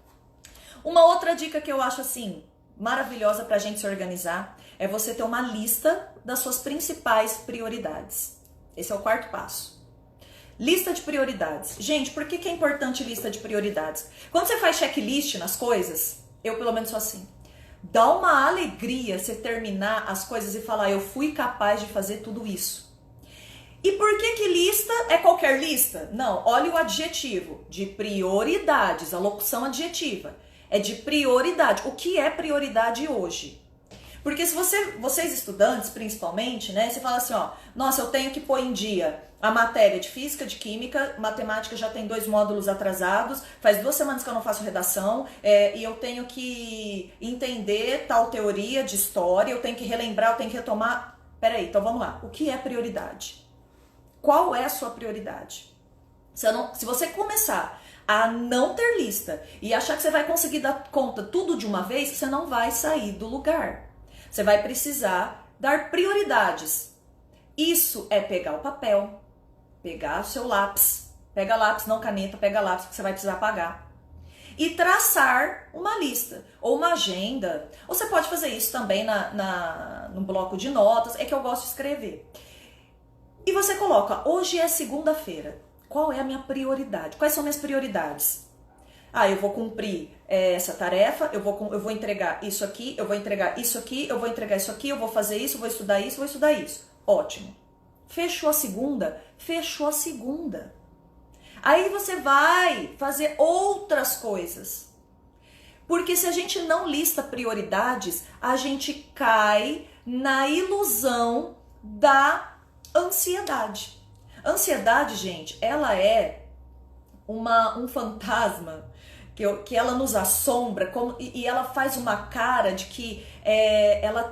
Uma outra dica que eu acho assim maravilhosa pra gente se organizar é você ter uma lista das suas principais prioridades. Esse é o quarto passo. Lista de prioridades. Gente, por que é importante lista de prioridades? Quando você faz checklist nas coisas, eu pelo menos sou assim, dá uma alegria você terminar as coisas e falar, eu fui capaz de fazer tudo isso. E por que lista é qualquer lista? Não, olha o adjetivo, de prioridades, a locução adjetiva. É de prioridade. O que é prioridade hoje? Porque se vocês estudantes, principalmente, né, você fala assim, ó, nossa, eu tenho que pôr em dia a matéria de física, de química, matemática já tem 2 módulos atrasados, faz 2 semanas que eu não faço redação, e eu tenho que entender tal teoria de história, eu tenho que relembrar, eu tenho que retomar. Peraí, então vamos lá. O que é prioridade? Qual é a sua prioridade? Se você começar a não ter lista e achar que você vai conseguir dar conta tudo de uma vez, você não vai sair do lugar. Você vai precisar dar prioridades. Isso é pegar o papel, pegar o seu lápis, pega lápis, não caneta, pega lápis, que você vai precisar apagar. E traçar uma lista, ou uma agenda. Ou você pode fazer isso também no bloco de notas, é que eu gosto de escrever. E você coloca, hoje é segunda-feira, qual é a minha prioridade? Quais são minhas prioridades? Ah, eu vou cumprir essa tarefa, eu vou entregar isso aqui, eu vou entregar isso aqui, eu vou entregar isso aqui, eu vou fazer isso, vou estudar isso, vou estudar isso. Ótimo. Fechou a segunda? Fechou a segunda. Aí você vai fazer outras coisas. Porque se a gente não lista prioridades, a gente cai na ilusão da ansiedade. Ansiedade, gente, ela é um fantasma que ela nos assombra e ela faz uma cara de que ela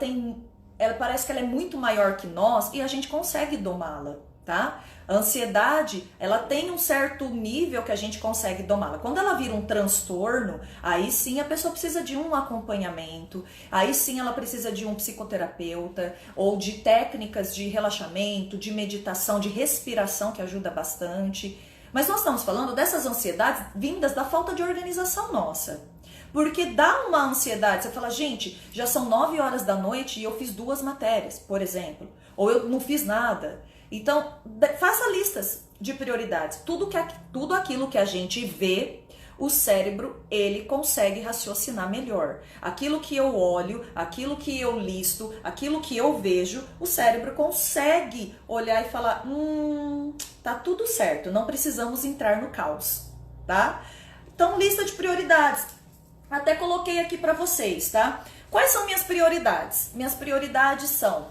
parece que ela é muito maior que nós e a gente consegue domá-la, tá? A ansiedade, ela tem um certo nível que a gente consegue domá-la. Quando ela vira um transtorno, aí sim a pessoa precisa de um acompanhamento, aí sim ela precisa de um psicoterapeuta ou de técnicas de relaxamento, de meditação, de respiração que ajuda bastante. Mas nós estamos falando dessas ansiedades vindas da falta de organização nossa. Porque dá uma ansiedade, você fala, gente, já são 9 horas da noite e eu fiz 2 matérias, por exemplo. Ou eu não fiz nada. Então, faça listas de prioridades. Tudo aquilo que a gente vê, o cérebro, ele consegue raciocinar melhor. Aquilo que eu olho, aquilo que eu listo, aquilo que eu vejo, o cérebro consegue olhar e falar, tá tudo certo, não precisamos entrar no caos, tá? Então, lista de prioridades. Até coloquei aqui para vocês, tá? Quais são minhas prioridades? Minhas prioridades são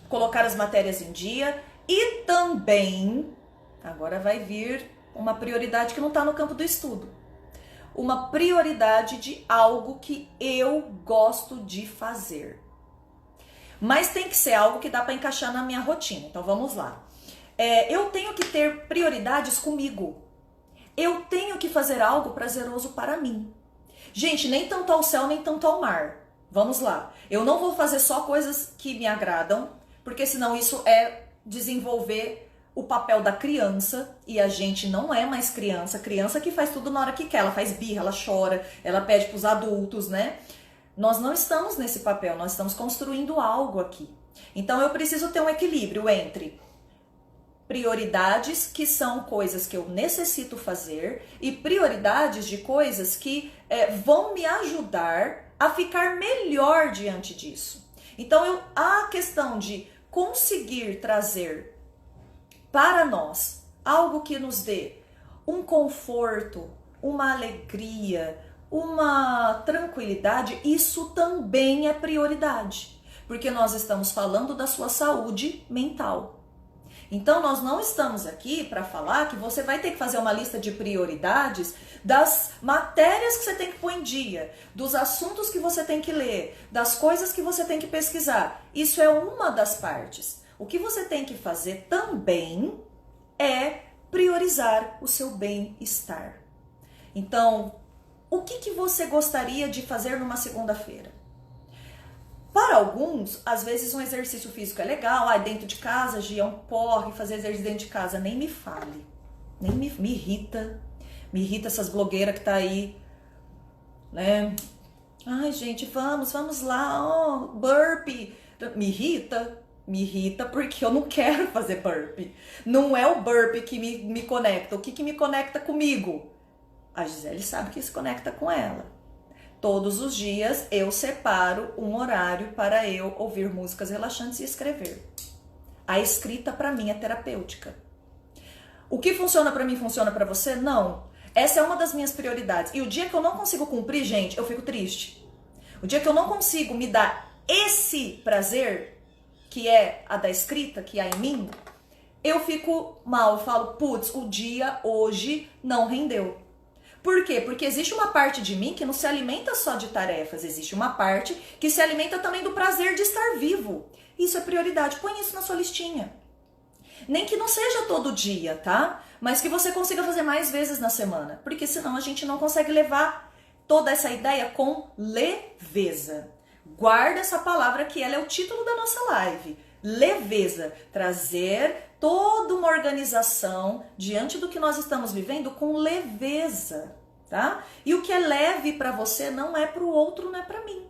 colocar as matérias em dia e também, agora vai vir uma prioridade que não está no campo do estudo. Uma prioridade de algo que eu gosto de fazer. Mas tem que ser algo que dá para encaixar na minha rotina. Então vamos lá. Eu tenho que ter prioridades comigo. Eu tenho que fazer algo prazeroso para mim. Gente, nem tanto ao céu, nem tanto ao mar. Vamos lá. Eu não vou fazer só coisas que me agradam, porque senão isso é desenvolver o papel da criança, e a gente não é mais criança. Criança que faz tudo na hora que quer, ela faz birra, ela chora, ela pede pros adultos, né? Nós não estamos nesse papel, nós estamos construindo algo aqui. Então eu preciso ter um equilíbrio entre prioridades que são coisas que eu necessito fazer e prioridades de coisas que vão me ajudar a ficar melhor diante disso. Então a questão de conseguir trazer para nós algo que nos dê um conforto, uma alegria, uma tranquilidade, isso também é prioridade, porque nós estamos falando da sua saúde mental. Então nós não estamos aqui para falar que você vai ter que fazer uma lista de prioridades das matérias que você tem que pôr em dia, dos assuntos que você tem que ler, das coisas que você tem que pesquisar. Isso é uma das partes. O que você tem que fazer também é priorizar o seu bem-estar. Então, o que você gostaria de fazer numa segunda-feira? Para alguns, às vezes um exercício físico é legal, dentro de casa, Gia, um porre, fazer exercício dentro de casa, nem me fale, nem me irrita, essas blogueiras que tá aí, né? Ai, gente, vamos lá, burpee, me irrita porque eu não quero fazer burpee, não é o burpee que me conecta, o que me conecta comigo? A Gisele sabe que se conecta com ela. Todos os dias eu separo um horário para eu ouvir músicas relaxantes e escrever. A escrita para mim é terapêutica. O que funciona para mim funciona para você? Não. Essa é uma das minhas prioridades. E o dia que eu não consigo cumprir, gente, eu fico triste. O dia que eu não consigo me dar esse prazer, que é a da escrita, que há em mim, eu fico mal. Eu falo, putz, o dia hoje não rendeu. Por quê? Porque existe uma parte de mim que não se alimenta só de tarefas, existe uma parte que se alimenta também do prazer de estar vivo. Isso é prioridade, põe isso na sua listinha. Nem que não seja todo dia, tá? Mas que você consiga fazer mais vezes na semana, porque senão a gente não consegue levar toda essa ideia com leveza. Guarda essa palavra que ela é o título da nossa live. Leveza, trazer toda uma organização diante do que nós estamos vivendo com leveza, tá? E o que é leve para você não é para o outro, não é para mim.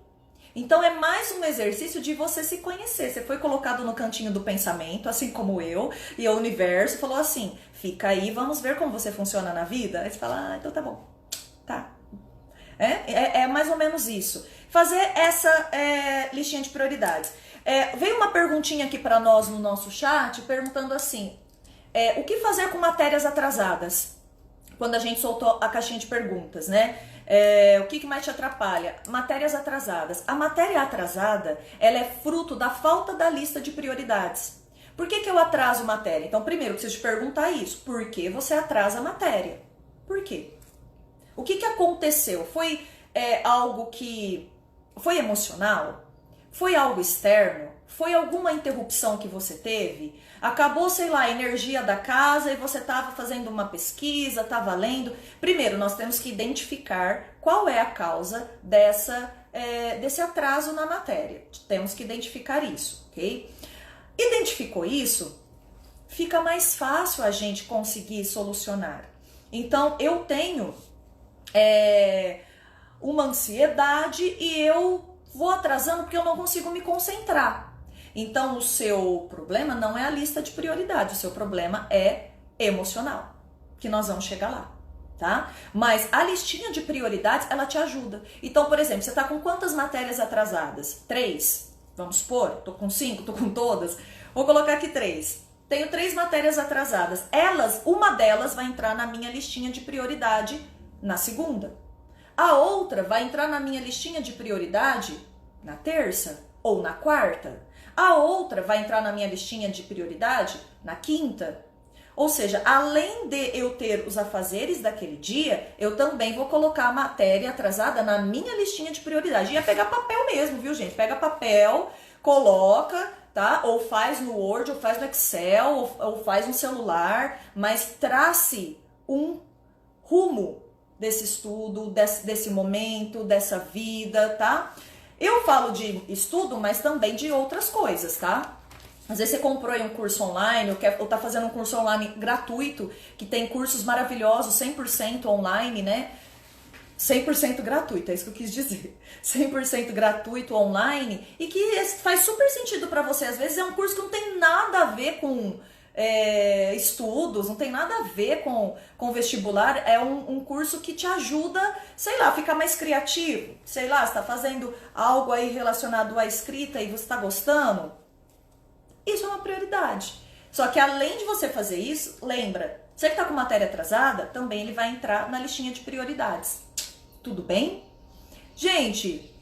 Então é mais um exercício de você se conhecer. Você foi colocado no cantinho do pensamento, assim como eu, e o universo falou assim, fica aí, vamos ver como você funciona na vida. Aí você fala, então tá bom, tá. É mais ou menos isso. Fazer essa listinha de prioridades. Veio uma perguntinha aqui para nós no nosso chat, perguntando assim, o que fazer com matérias atrasadas? Quando a gente soltou a caixinha de perguntas, né? O que mais te atrapalha? Matérias atrasadas. A matéria atrasada, ela é fruto da falta da lista de prioridades. Por que eu atraso matéria? Então, primeiro, eu preciso te perguntar isso. Por que você atrasa a matéria? Por quê? O que aconteceu? Foi algo que foi emocional? Foi algo externo? Foi alguma interrupção que você teve? Acabou, sei lá, a energia da casa e você estava fazendo uma pesquisa, estava lendo. Primeiro, nós temos que identificar qual é a causa desse atraso na matéria. Temos que identificar isso, ok? Identificou isso, fica mais fácil a gente conseguir solucionar. Então, eu tenho uma ansiedade e eu vou atrasando porque eu não consigo me concentrar. Então, o seu problema não é a lista de prioridades, o seu problema é emocional, que nós vamos chegar lá, tá? Mas a listinha de prioridades, ela te ajuda. Então, por exemplo, você tá com quantas matérias atrasadas? 3? Vamos supor, tô com 5, tô com todas. Vou colocar aqui 3. Tenho 3 matérias atrasadas. Uma delas vai entrar na minha listinha de prioridade na segunda. A outra vai entrar na minha listinha de prioridade na terça ou na quarta. A outra vai entrar na minha listinha de prioridade na quinta. Ou seja, além de eu ter os afazeres daquele dia, eu também vou colocar a matéria atrasada na minha listinha de prioridade. Ia pegar papel mesmo, viu, gente? Pega papel, coloca, tá? Ou faz no Word, ou faz no Excel, ou faz no celular, mas trace um rumo desse estudo, desse momento, dessa vida, tá? Eu falo de estudo, mas também de outras coisas, tá? Às vezes você comprou aí um curso online ou tá fazendo um curso online gratuito, que tem cursos maravilhosos, 100% online, né? 100% gratuito, é isso que eu quis dizer. 100% gratuito online e que faz super sentido para você. Às vezes é um curso que não tem nada a ver com estudos, não tem nada a ver com vestibular. É um curso que te ajuda, sei lá, a ficar mais criativo. Sei lá, você tá fazendo algo aí relacionado à escrita e você tá gostando. Isso é uma prioridade. Só que além de você fazer isso, lembra, você que tá com matéria atrasada, também ele vai entrar na listinha de prioridades. Tudo bem? Gente,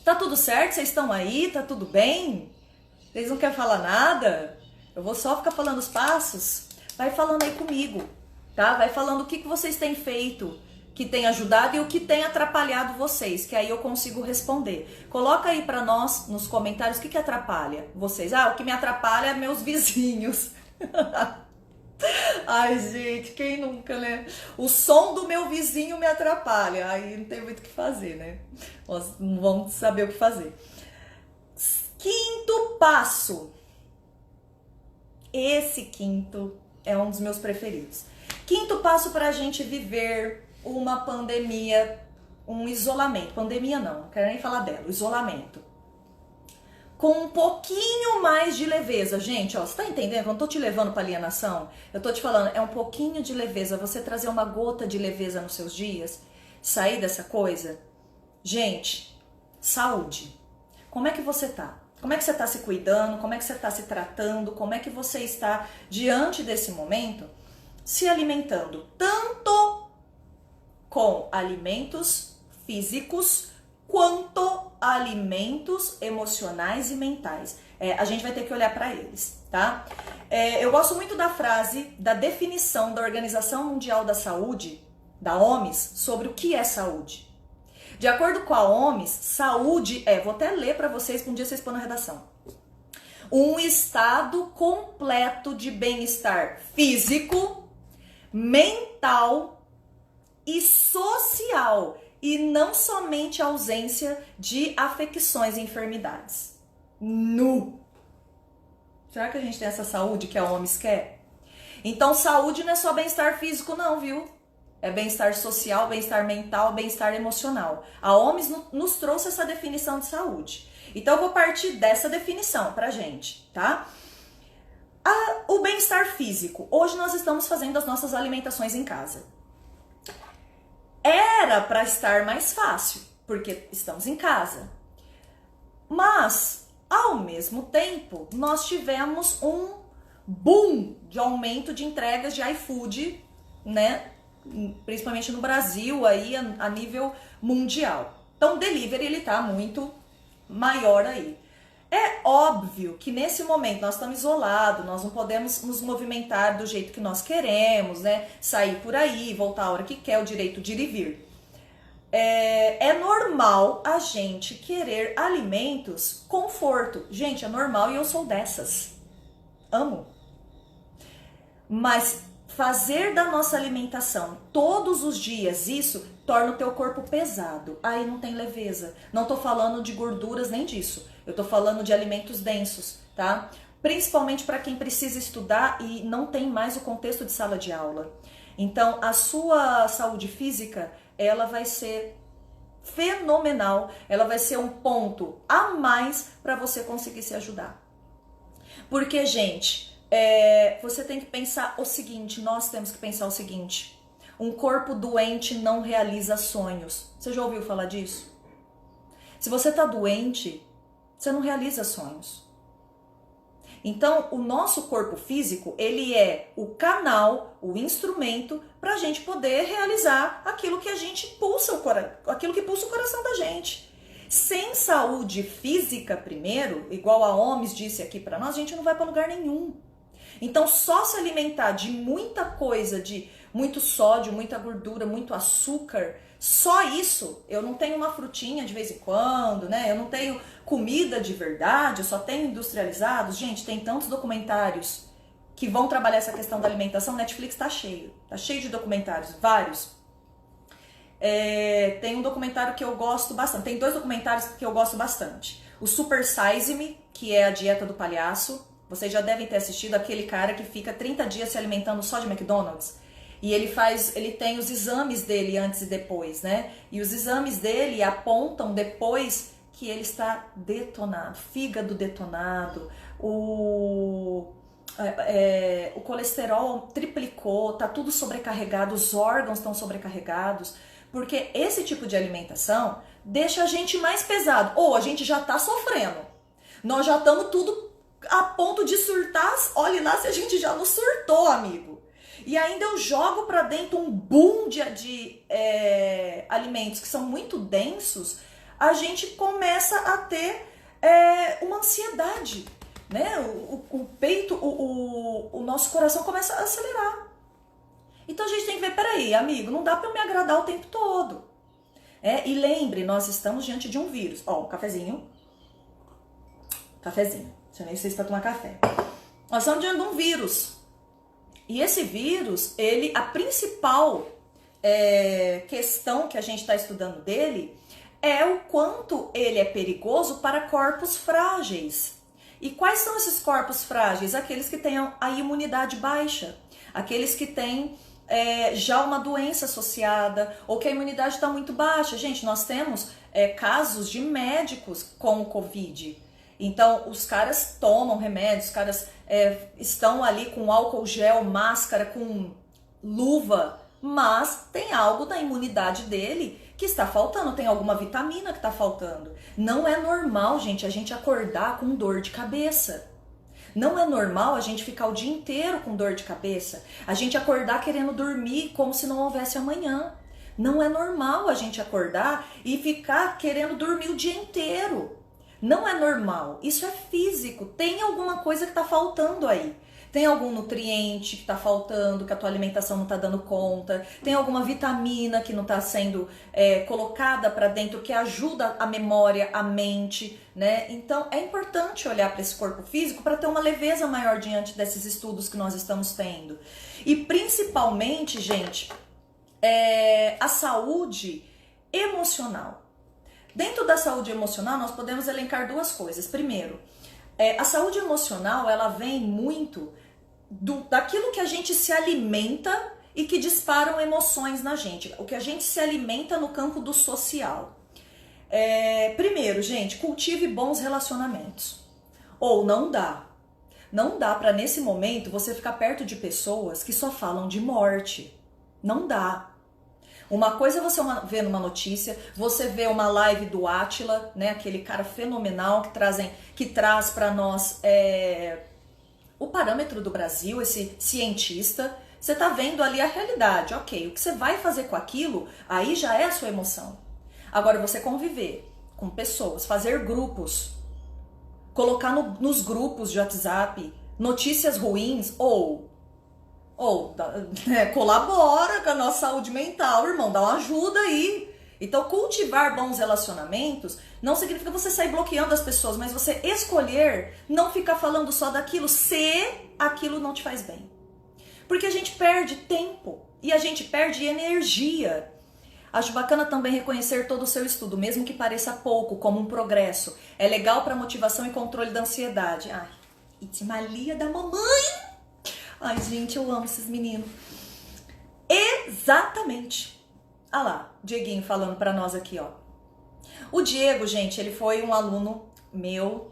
tá tudo certo? Vocês estão aí? Tá tudo bem? Vocês não querem falar nada? Eu vou só ficar falando os passos? Vai falando aí comigo, tá? Vai falando o que vocês têm feito, que tem ajudado e o que tem atrapalhado vocês, que aí eu consigo responder. Coloca aí pra nós, nos comentários, o que atrapalha vocês. Ah, o que me atrapalha é meus vizinhos. Ai, gente, quem nunca, né? O som do meu vizinho me atrapalha. Aí não tem muito o que fazer, né? Nós não vamos saber o que fazer. Quinto passo. Esse quinto é um dos meus preferidos. Quinto passo para a gente viver uma pandemia, um isolamento. Pandemia não quero nem falar dela. Isolamento. Com um pouquinho mais de leveza. Gente, ó, você tá entendendo? Eu não tô te levando pra alienação. Eu tô te falando, é um pouquinho de leveza. Você trazer uma gota de leveza nos seus dias. Sair dessa coisa. Gente, saúde. Como é que você tá? Como é que você tá se cuidando? Como é que você tá se tratando? Como é que você está, diante desse momento, se alimentando? Tanto com alimentos físicos, quanto alimentos emocionais e mentais. A gente vai ter que olhar para eles, tá? Eu gosto muito da frase, da definição da Organização Mundial da Saúde, da OMS, sobre o que é saúde. De acordo com a OMS, saúde vou até ler para vocês, para um dia vocês põem na redação. Um estado completo de bem-estar físico, mental e social, e não somente a ausência de afecções e enfermidades. Será que a gente tem essa saúde que a OMS quer? Então, saúde não é só bem-estar físico não, viu? É bem-estar social, bem-estar mental, bem-estar emocional. A OMS nos trouxe essa definição de saúde. Então, eu vou partir dessa definição pra gente, tá? O bem-estar físico. Hoje nós estamos fazendo as nossas alimentações em casa. Era para estar mais fácil, porque estamos em casa. Mas, ao mesmo tempo, nós tivemos um boom de aumento de entregas de iFood, né? Principalmente no Brasil, aí a nível mundial. Então, o delivery, ele tá muito maior aí. É óbvio que nesse momento nós estamos isolados, nós não podemos nos movimentar do jeito que nós queremos, né? Sair por aí, voltar a hora que quer, o direito de ir e vir. É normal a gente querer alimentos conforto. Gente, é normal e eu sou dessas. Amo. Mas fazer da nossa alimentação todos os dias isso torna o teu corpo pesado. Aí não tem leveza. Não tô falando de gorduras nem disso. Eu tô falando de alimentos densos, tá? Principalmente para quem precisa estudar e não tem mais o contexto de sala de aula. Então, a sua saúde física, ela vai ser fenomenal. Ela vai ser um ponto a mais para você conseguir se ajudar. Porque, gente, você tem que pensar o seguinte, nós temos que pensar o seguinte: um corpo doente não realiza sonhos. Você já ouviu falar disso? Se você tá doente, você não realiza sonhos. Então, o nosso corpo físico, ele é o canal, o instrumento para a gente poder realizar aquilo que a gente pulsa, aquilo que pulsa o coração da gente. Sem saúde física primeiro, igual a OMS disse aqui para nós, a gente não vai para lugar nenhum. Então, só se alimentar de muita coisa, de muito sódio, muita gordura, muito açúcar, só isso, eu não tenho uma frutinha de vez em quando, né? Eu não tenho comida de verdade, eu só tenho industrializados. Gente, tem tantos documentários que vão trabalhar essa questão da alimentação. Netflix tá cheio de documentários, vários. Tem um documentário que eu gosto bastante, tem 2 documentários que eu gosto bastante. O Super Size Me, que é a dieta do palhaço, Vocês já devem ter assistido aquele cara que fica 30 dias se alimentando só de McDonald's. E ele tem os exames dele antes e depois, né? E os exames dele apontam depois que ele está detonado, fígado detonado, o colesterol triplicou, tá tudo sobrecarregado, os órgãos estão sobrecarregados, porque esse tipo de alimentação deixa a gente mais pesado, ou a gente já tá sofrendo, nós já estamos tudo a ponto de surtar, olhe lá se a gente já não surtou, amigo. E ainda eu jogo para dentro um boom de alimentos que são muito densos, a gente começa a ter uma ansiedade, né? O peito, o nosso coração começa a acelerar. Então a gente tem que ver, peraí, amigo, não dá para eu me agradar o tempo todo. E lembre, nós estamos diante de um vírus. Ó, um cafezinho. Cafezinho. Chamei vocês para tomar café. Nós estamos diante de um vírus. E esse vírus, a principal questão que a gente está estudando dele é o quanto ele é perigoso para corpos frágeis. E quais são esses corpos frágeis? Aqueles que têm a imunidade baixa, aqueles que têm já uma doença associada, ou que a imunidade está muito baixa. Gente, nós temos casos de médicos com o Covid. Então, os caras tomam remédios, os caras estão ali com álcool gel, máscara, com luva, mas tem algo da imunidade dele que está faltando, tem alguma vitamina que está faltando. Não é normal, gente, a gente acordar com dor de cabeça. Não é normal a gente ficar o dia inteiro com dor de cabeça. A gente acordar querendo dormir como se não houvesse amanhã. Não é normal a gente acordar e ficar querendo dormir o dia inteiro. Não é normal. Isso é físico. Tem alguma coisa que está faltando aí. Tem algum nutriente que está faltando, que a tua alimentação não está dando conta. Tem alguma vitamina que não está sendo colocada para dentro, que ajuda a memória, a mente, né? Então, é importante olhar para esse corpo físico para ter uma leveza maior diante desses estudos que nós estamos tendo. E, principalmente, gente, a saúde emocional. Dentro da saúde emocional, nós podemos elencar duas coisas. Primeiro, a saúde emocional, ela vem muito daquilo que a gente se alimenta e que disparam emoções na gente. O que a gente se alimenta no campo do social. Primeiro, gente, cultive bons relacionamentos. Ou não dá. Não dá para, nesse momento, você ficar perto de pessoas que só falam de morte. Não dá. Uma coisa é você ver numa notícia, você vê uma live do Átila, né, aquele cara fenomenal que traz para nós o parâmetro do Brasil, esse cientista. Você tá vendo ali a realidade, ok. O que você vai fazer com aquilo, aí já é a sua emoção. Agora, você conviver com pessoas, fazer grupos, colocar nos grupos de WhatsApp notícias ruins ou colabora com a nossa saúde mental, irmão, dá uma ajuda aí. Então, cultivar bons relacionamentos não significa você sair bloqueando as pessoas, mas você escolher não ficar falando só daquilo se aquilo não te faz bem. Porque a gente perde tempo e a gente perde energia. Acho bacana também reconhecer todo o seu estudo, mesmo que pareça pouco, como um progresso. É legal para motivação e controle da ansiedade. Ai, Itmalia da mamãe! Ai, gente, eu amo esses meninos. Exatamente. Ah lá, Dieguinho falando pra nós aqui, ó. O Diego, gente, ele foi um aluno meu.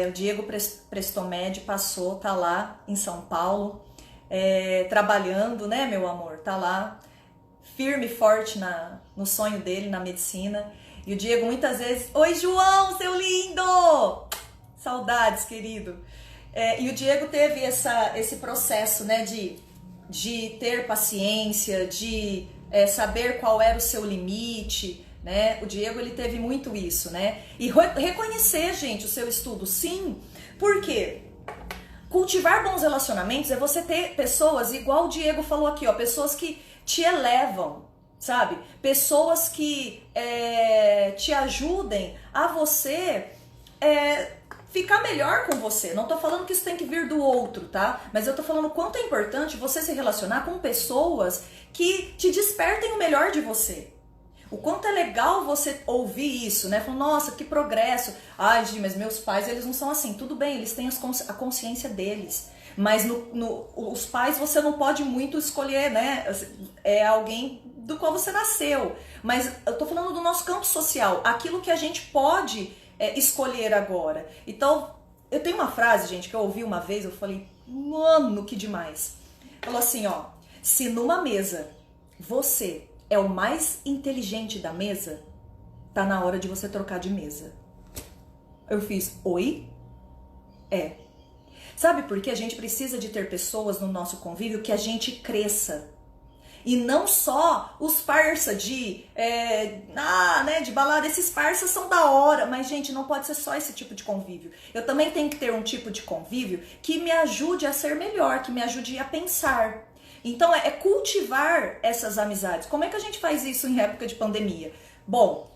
O Diego prestou médio, passou, tá lá em São Paulo, trabalhando, né, meu amor? Tá lá, firme e forte no sonho dele, na medicina. E o Diego muitas vezes... Oi, João, seu lindo! Saudades, querido. E o Diego teve esse processo, né, de ter paciência, de saber qual era o seu limite, né? O Diego, ele teve muito isso, né? E reconhecer, gente, o seu estudo, sim. Por quê? Cultivar bons relacionamentos é você ter pessoas, igual o Diego falou aqui, ó, pessoas que te elevam, sabe? Pessoas que te ajudem a você... ficar melhor com você. Não tô falando que isso tem que vir do outro, tá? Mas eu tô falando o quanto é importante você se relacionar com pessoas que te despertem o melhor de você. O quanto é legal você ouvir isso, né? Falar, nossa, que progresso. Ai, Gi, mas meus pais, eles não são assim. Tudo bem, eles têm a consciência deles. Mas os pais você não pode muito escolher, né? É alguém do qual você nasceu. Mas eu tô falando do nosso campo social. Aquilo que a gente pode escolher agora. Então, eu tenho uma frase, gente, que eu ouvi uma vez. Eu falei, mano, que demais. Falou assim, ó. Se numa mesa você é o mais inteligente da mesa, tá na hora de você trocar de mesa. Eu fiz, oi? É. Sabe por que a gente precisa de ter pessoas no nosso convívio que a gente cresça? E não só os parça de balada, esses parças são da hora, mas gente, não pode ser só esse tipo de convívio. Eu também tenho que ter um tipo de convívio que me ajude a ser melhor, que me ajude a pensar. Então é cultivar essas amizades. Como é que a gente faz isso em época de pandemia? Bom,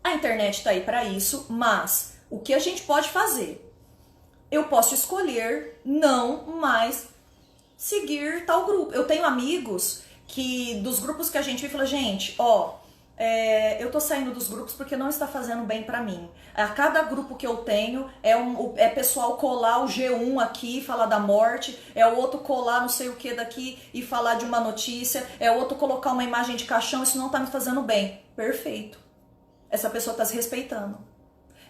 a internet tá aí para isso, mas o que a gente pode fazer? Eu posso escolher não mais seguir tal grupo. Eu tenho amigos que, dos grupos que a gente fala, gente, ó, eu tô saindo dos grupos porque não está fazendo bem pra mim. A cada grupo que eu tenho é pessoal colar o G1 aqui e falar da morte, é o outro colar não sei o que daqui e falar de uma notícia, é o outro colocar uma imagem de caixão, isso não tá me fazendo bem. Perfeito. Essa pessoa tá se respeitando.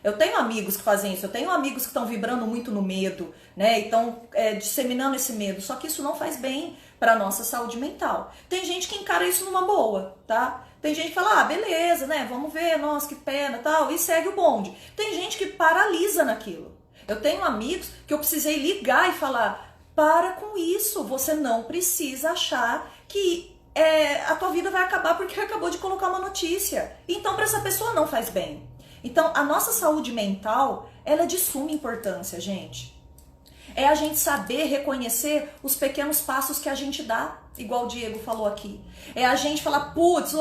Eu tenho amigos que fazem isso, eu tenho amigos que estão vibrando muito no medo, né? E estão disseminando esse medo, só que isso não faz bem para nossa saúde mental. Tem gente que encara isso numa boa, tá? Tem gente que fala, ah, beleza, né? Vamos ver, nossa, que pena, tal, e segue o bonde. Tem gente que paralisa naquilo. Eu tenho amigos que eu precisei ligar e falar, para com isso, você não precisa achar que a tua vida vai acabar porque acabou de colocar uma notícia. Então, para essa pessoa não faz bem. Então, a nossa saúde mental, ela é de suma importância, gente. É a gente saber reconhecer os pequenos passos que a gente dá, igual o Diego falou aqui. É a gente falar, putz,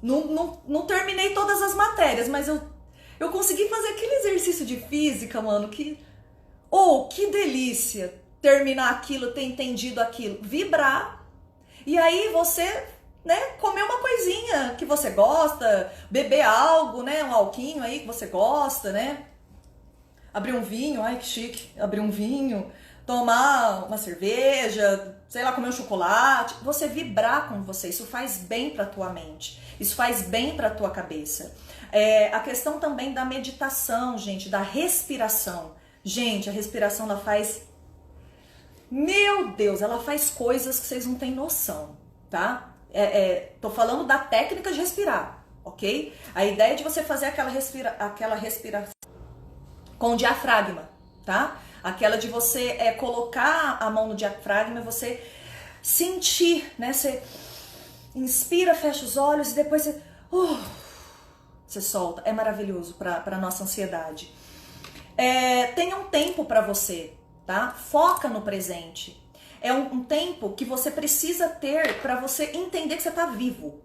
não terminei todas as matérias, mas eu consegui fazer aquele exercício de física, mano, que delícia terminar aquilo, ter entendido aquilo. Vibrar. E aí você, né, comer uma coisinha que você gosta, beber algo, né, um alquinho aí que você gosta, né, abrir um vinho, ai que chique, abrir um vinho, tomar uma cerveja, sei lá, comer um chocolate, você vibrar com você, isso faz bem pra tua mente, isso faz bem pra tua cabeça. A questão também da meditação, gente, da respiração. Gente, a respiração ela faz, meu Deus, ela faz coisas que vocês não têm noção, tá? Tô falando da técnica de respirar, ok? A ideia é de você fazer aquela respiração com o diafragma, tá? Aquela de você colocar a mão no diafragma e você sentir, né? Você inspira, fecha os olhos e depois você solta. É maravilhoso para nossa ansiedade. Tenha um tempo para você, tá? Foca no presente. É um tempo que você precisa ter para você entender que você está vivo.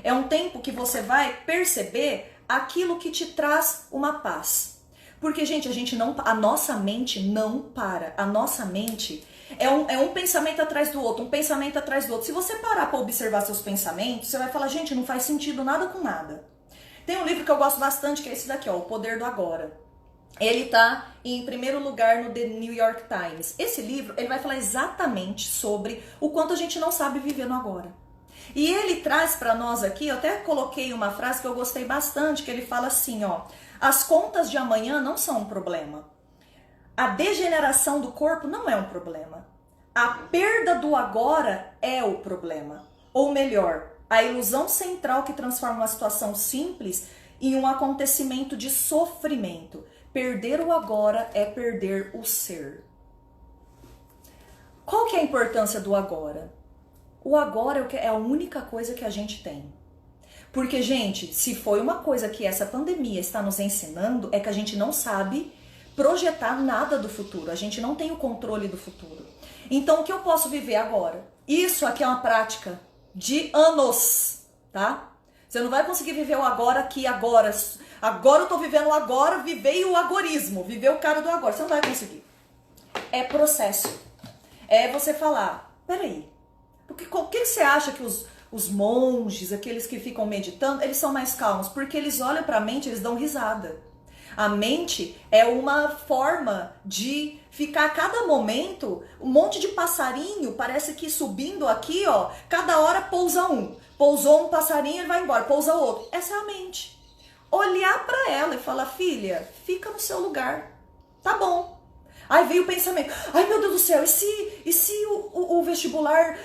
É um tempo que você vai perceber aquilo que te traz uma paz. Porque, gente, a nossa mente não para. A nossa mente é um pensamento atrás do outro, um pensamento atrás do outro. Se você parar para observar seus pensamentos, você vai falar, gente, não faz sentido nada com nada. Tem um livro que eu gosto bastante, que é esse daqui, ó, O Poder do Agora. Ele tá em primeiro lugar no The New York Times. Esse livro, ele vai falar exatamente sobre o quanto a gente não sabe viver no agora. E ele traz para nós aqui, eu até coloquei uma frase que eu gostei bastante, que ele fala assim, ó, as contas de amanhã não são um problema. A degeneração do corpo não é um problema. A perda do agora é o problema. Ou melhor, a ilusão central que transforma uma situação simples em um acontecimento de sofrimento. Perder o agora é perder o ser. Qual que é a importância do agora? O agora é a única coisa que a gente tem. Porque, gente, se foi uma coisa que essa pandemia está nos ensinando, é que a gente não sabe projetar nada do futuro. A gente não tem o controle do futuro. Então, o que eu posso viver agora? Isso aqui é uma prática de anos, tá? Você não vai conseguir viver o agora aqui, agora. Agora eu tô vivendo o agora, vivei o agorismo, viver o cara do agora. Você não vai conseguir. É processo. É você falar, peraí, o que você acha que os monges, aqueles que ficam meditando, eles são mais calmos, porque eles olham para a mente, eles dão risada. A mente é uma forma de ficar a cada momento, um monte de passarinho, parece que subindo aqui, ó, cada hora pousa um. Pousou um passarinho e vai embora, pousa outro. Essa é a mente. Olhar para ela e falar, filha, fica no seu lugar. Tá bom. Aí veio o pensamento, ai meu Deus do céu, e se o vestibular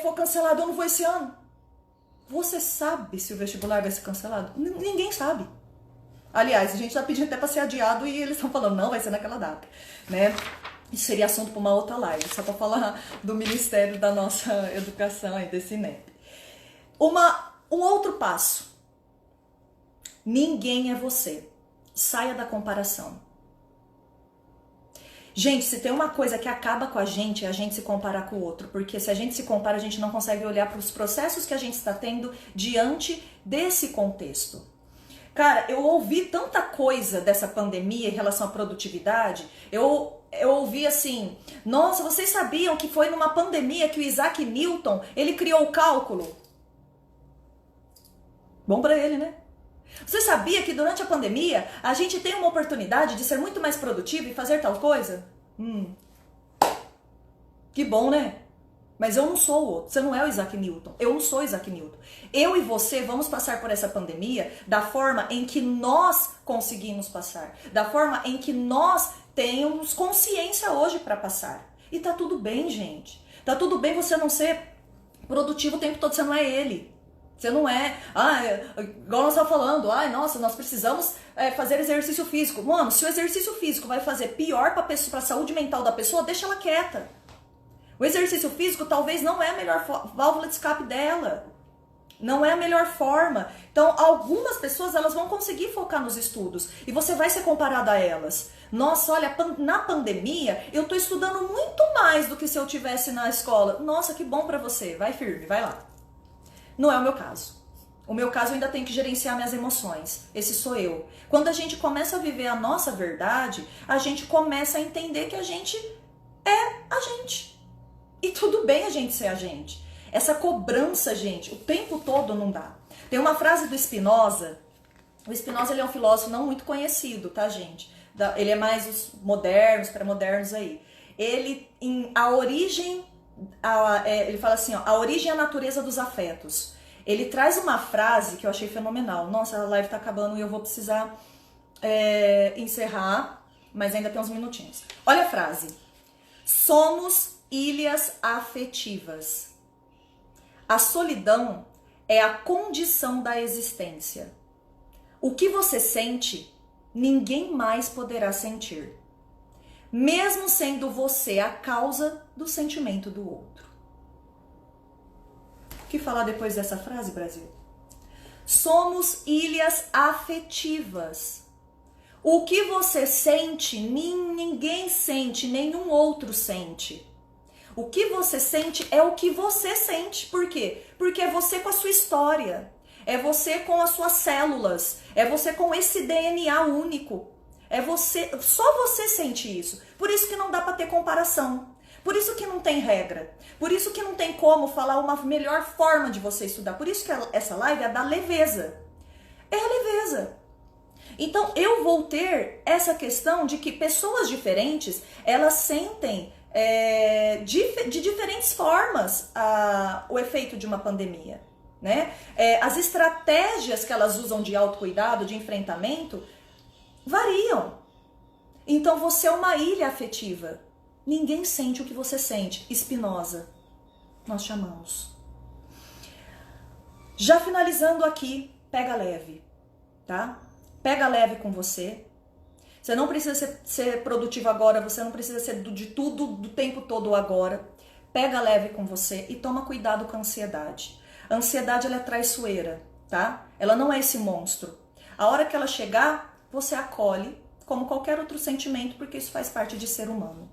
for cancelado, eu não vou esse ano? Você sabe se o vestibular vai ser cancelado? Ninguém sabe. Aliás, a gente tá pedindo até para ser adiado e eles estão falando, não, vai ser naquela data, né? Isso seria assunto para uma outra live, só para falar do Ministério da nossa Educação e desse INEP. Um outro passo. Ninguém é você. Saia da comparação. Gente, se tem uma coisa que acaba com a gente, é a gente se comparar com o outro. Porque se a gente se compara, a gente não consegue olhar para os processos que a gente está tendo diante desse contexto. Cara, eu ouvi tanta coisa dessa pandemia em relação à produtividade. Eu ouvi assim, nossa, vocês sabiam que foi numa pandemia que o Isaac Newton, ele criou o cálculo? Bom pra ele, né? Você sabia que durante a pandemia a gente tem uma oportunidade de ser muito mais produtivo e fazer tal coisa? Que bom, né? Mas eu não sou o outro. Você não é o Isaac Newton. Eu não sou o Isaac Newton. Eu e você vamos passar por essa pandemia da forma em que nós conseguimos passar. Da forma em que nós temos consciência hoje para passar. E tá tudo bem, gente. Tá tudo bem você não ser produtivo o tempo todo. Você não é ele. Você não é, igual nós estávamos falando, nossa, nós precisamos fazer exercício físico. Mano, se o exercício físico vai fazer pior para a saúde mental da pessoa, deixa ela quieta. O exercício físico talvez não é a melhor válvula de escape dela. Não é a melhor forma. Então, algumas pessoas elas vão conseguir focar nos estudos e você vai ser comparado a elas. Nossa, olha, na pandemia eu estou estudando muito mais do que se eu tivesse na escola. Nossa, que bom para você. Vai firme, vai lá. Não é o meu caso. O meu caso eu ainda tenho que gerenciar minhas emoções. Esse sou eu. Quando a gente começa a viver a nossa verdade, a gente começa a entender que a gente é a gente. E tudo bem a gente ser a gente. Essa cobrança, gente, o tempo todo não dá. Tem uma frase do Spinoza. O Spinoza ele é um filósofo não muito conhecido, tá, gente? Ele é mais os modernos, pré-modernos aí. Ele, ele fala assim, ó, a origem e a natureza dos afetos. Ele traz uma frase que eu achei fenomenal. Nossa, a live tá acabando e eu vou precisar encerrar, mas ainda tem uns minutinhos. Olha a frase. Somos ilhas afetivas. A solidão é a condição da existência. O que você sente, ninguém mais poderá sentir, mesmo sendo você a causa do sentimento do outro. O que falar depois dessa frase, Brasil? Somos ilhas afetivas. O que você sente, ninguém sente, nenhum outro sente. O que você sente é o que você sente. Por quê? Porque é você com a sua história. É você com as suas células. É você com esse DNA único. É você, só você sente isso. Por isso que não dá para ter comparação. Por isso que não tem regra. Por isso que não tem como falar uma melhor forma de você estudar. Por isso que essa live é da leveza. É a leveza. Então eu vou ter essa questão de que pessoas diferentes, elas sentem de diferentes formas o efeito de uma pandemia, né? As estratégias que elas usam de autocuidado, de enfrentamento, variam. Então você é uma ilha afetiva. Ninguém sente o que você sente. Spinoza, nós chamamos. Já finalizando aqui, pega leve, tá? Pega leve com você. Você não precisa ser produtivo agora, você não precisa ser de tudo, do tempo todo agora. Pega leve com você e toma cuidado com a ansiedade. A ansiedade, ela é traiçoeira, tá? Ela não é esse monstro. A hora que ela chegar, você acolhe como qualquer outro sentimento, porque isso faz parte de ser humano.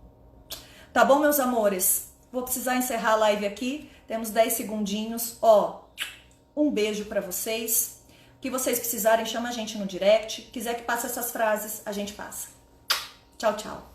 Tá bom, meus amores? Vou precisar encerrar a live aqui. Temos 10 segundinhos. Um beijo pra vocês. O que vocês precisarem, chama a gente no direct. Quiser que passe essas frases, a gente passa. Tchau, tchau.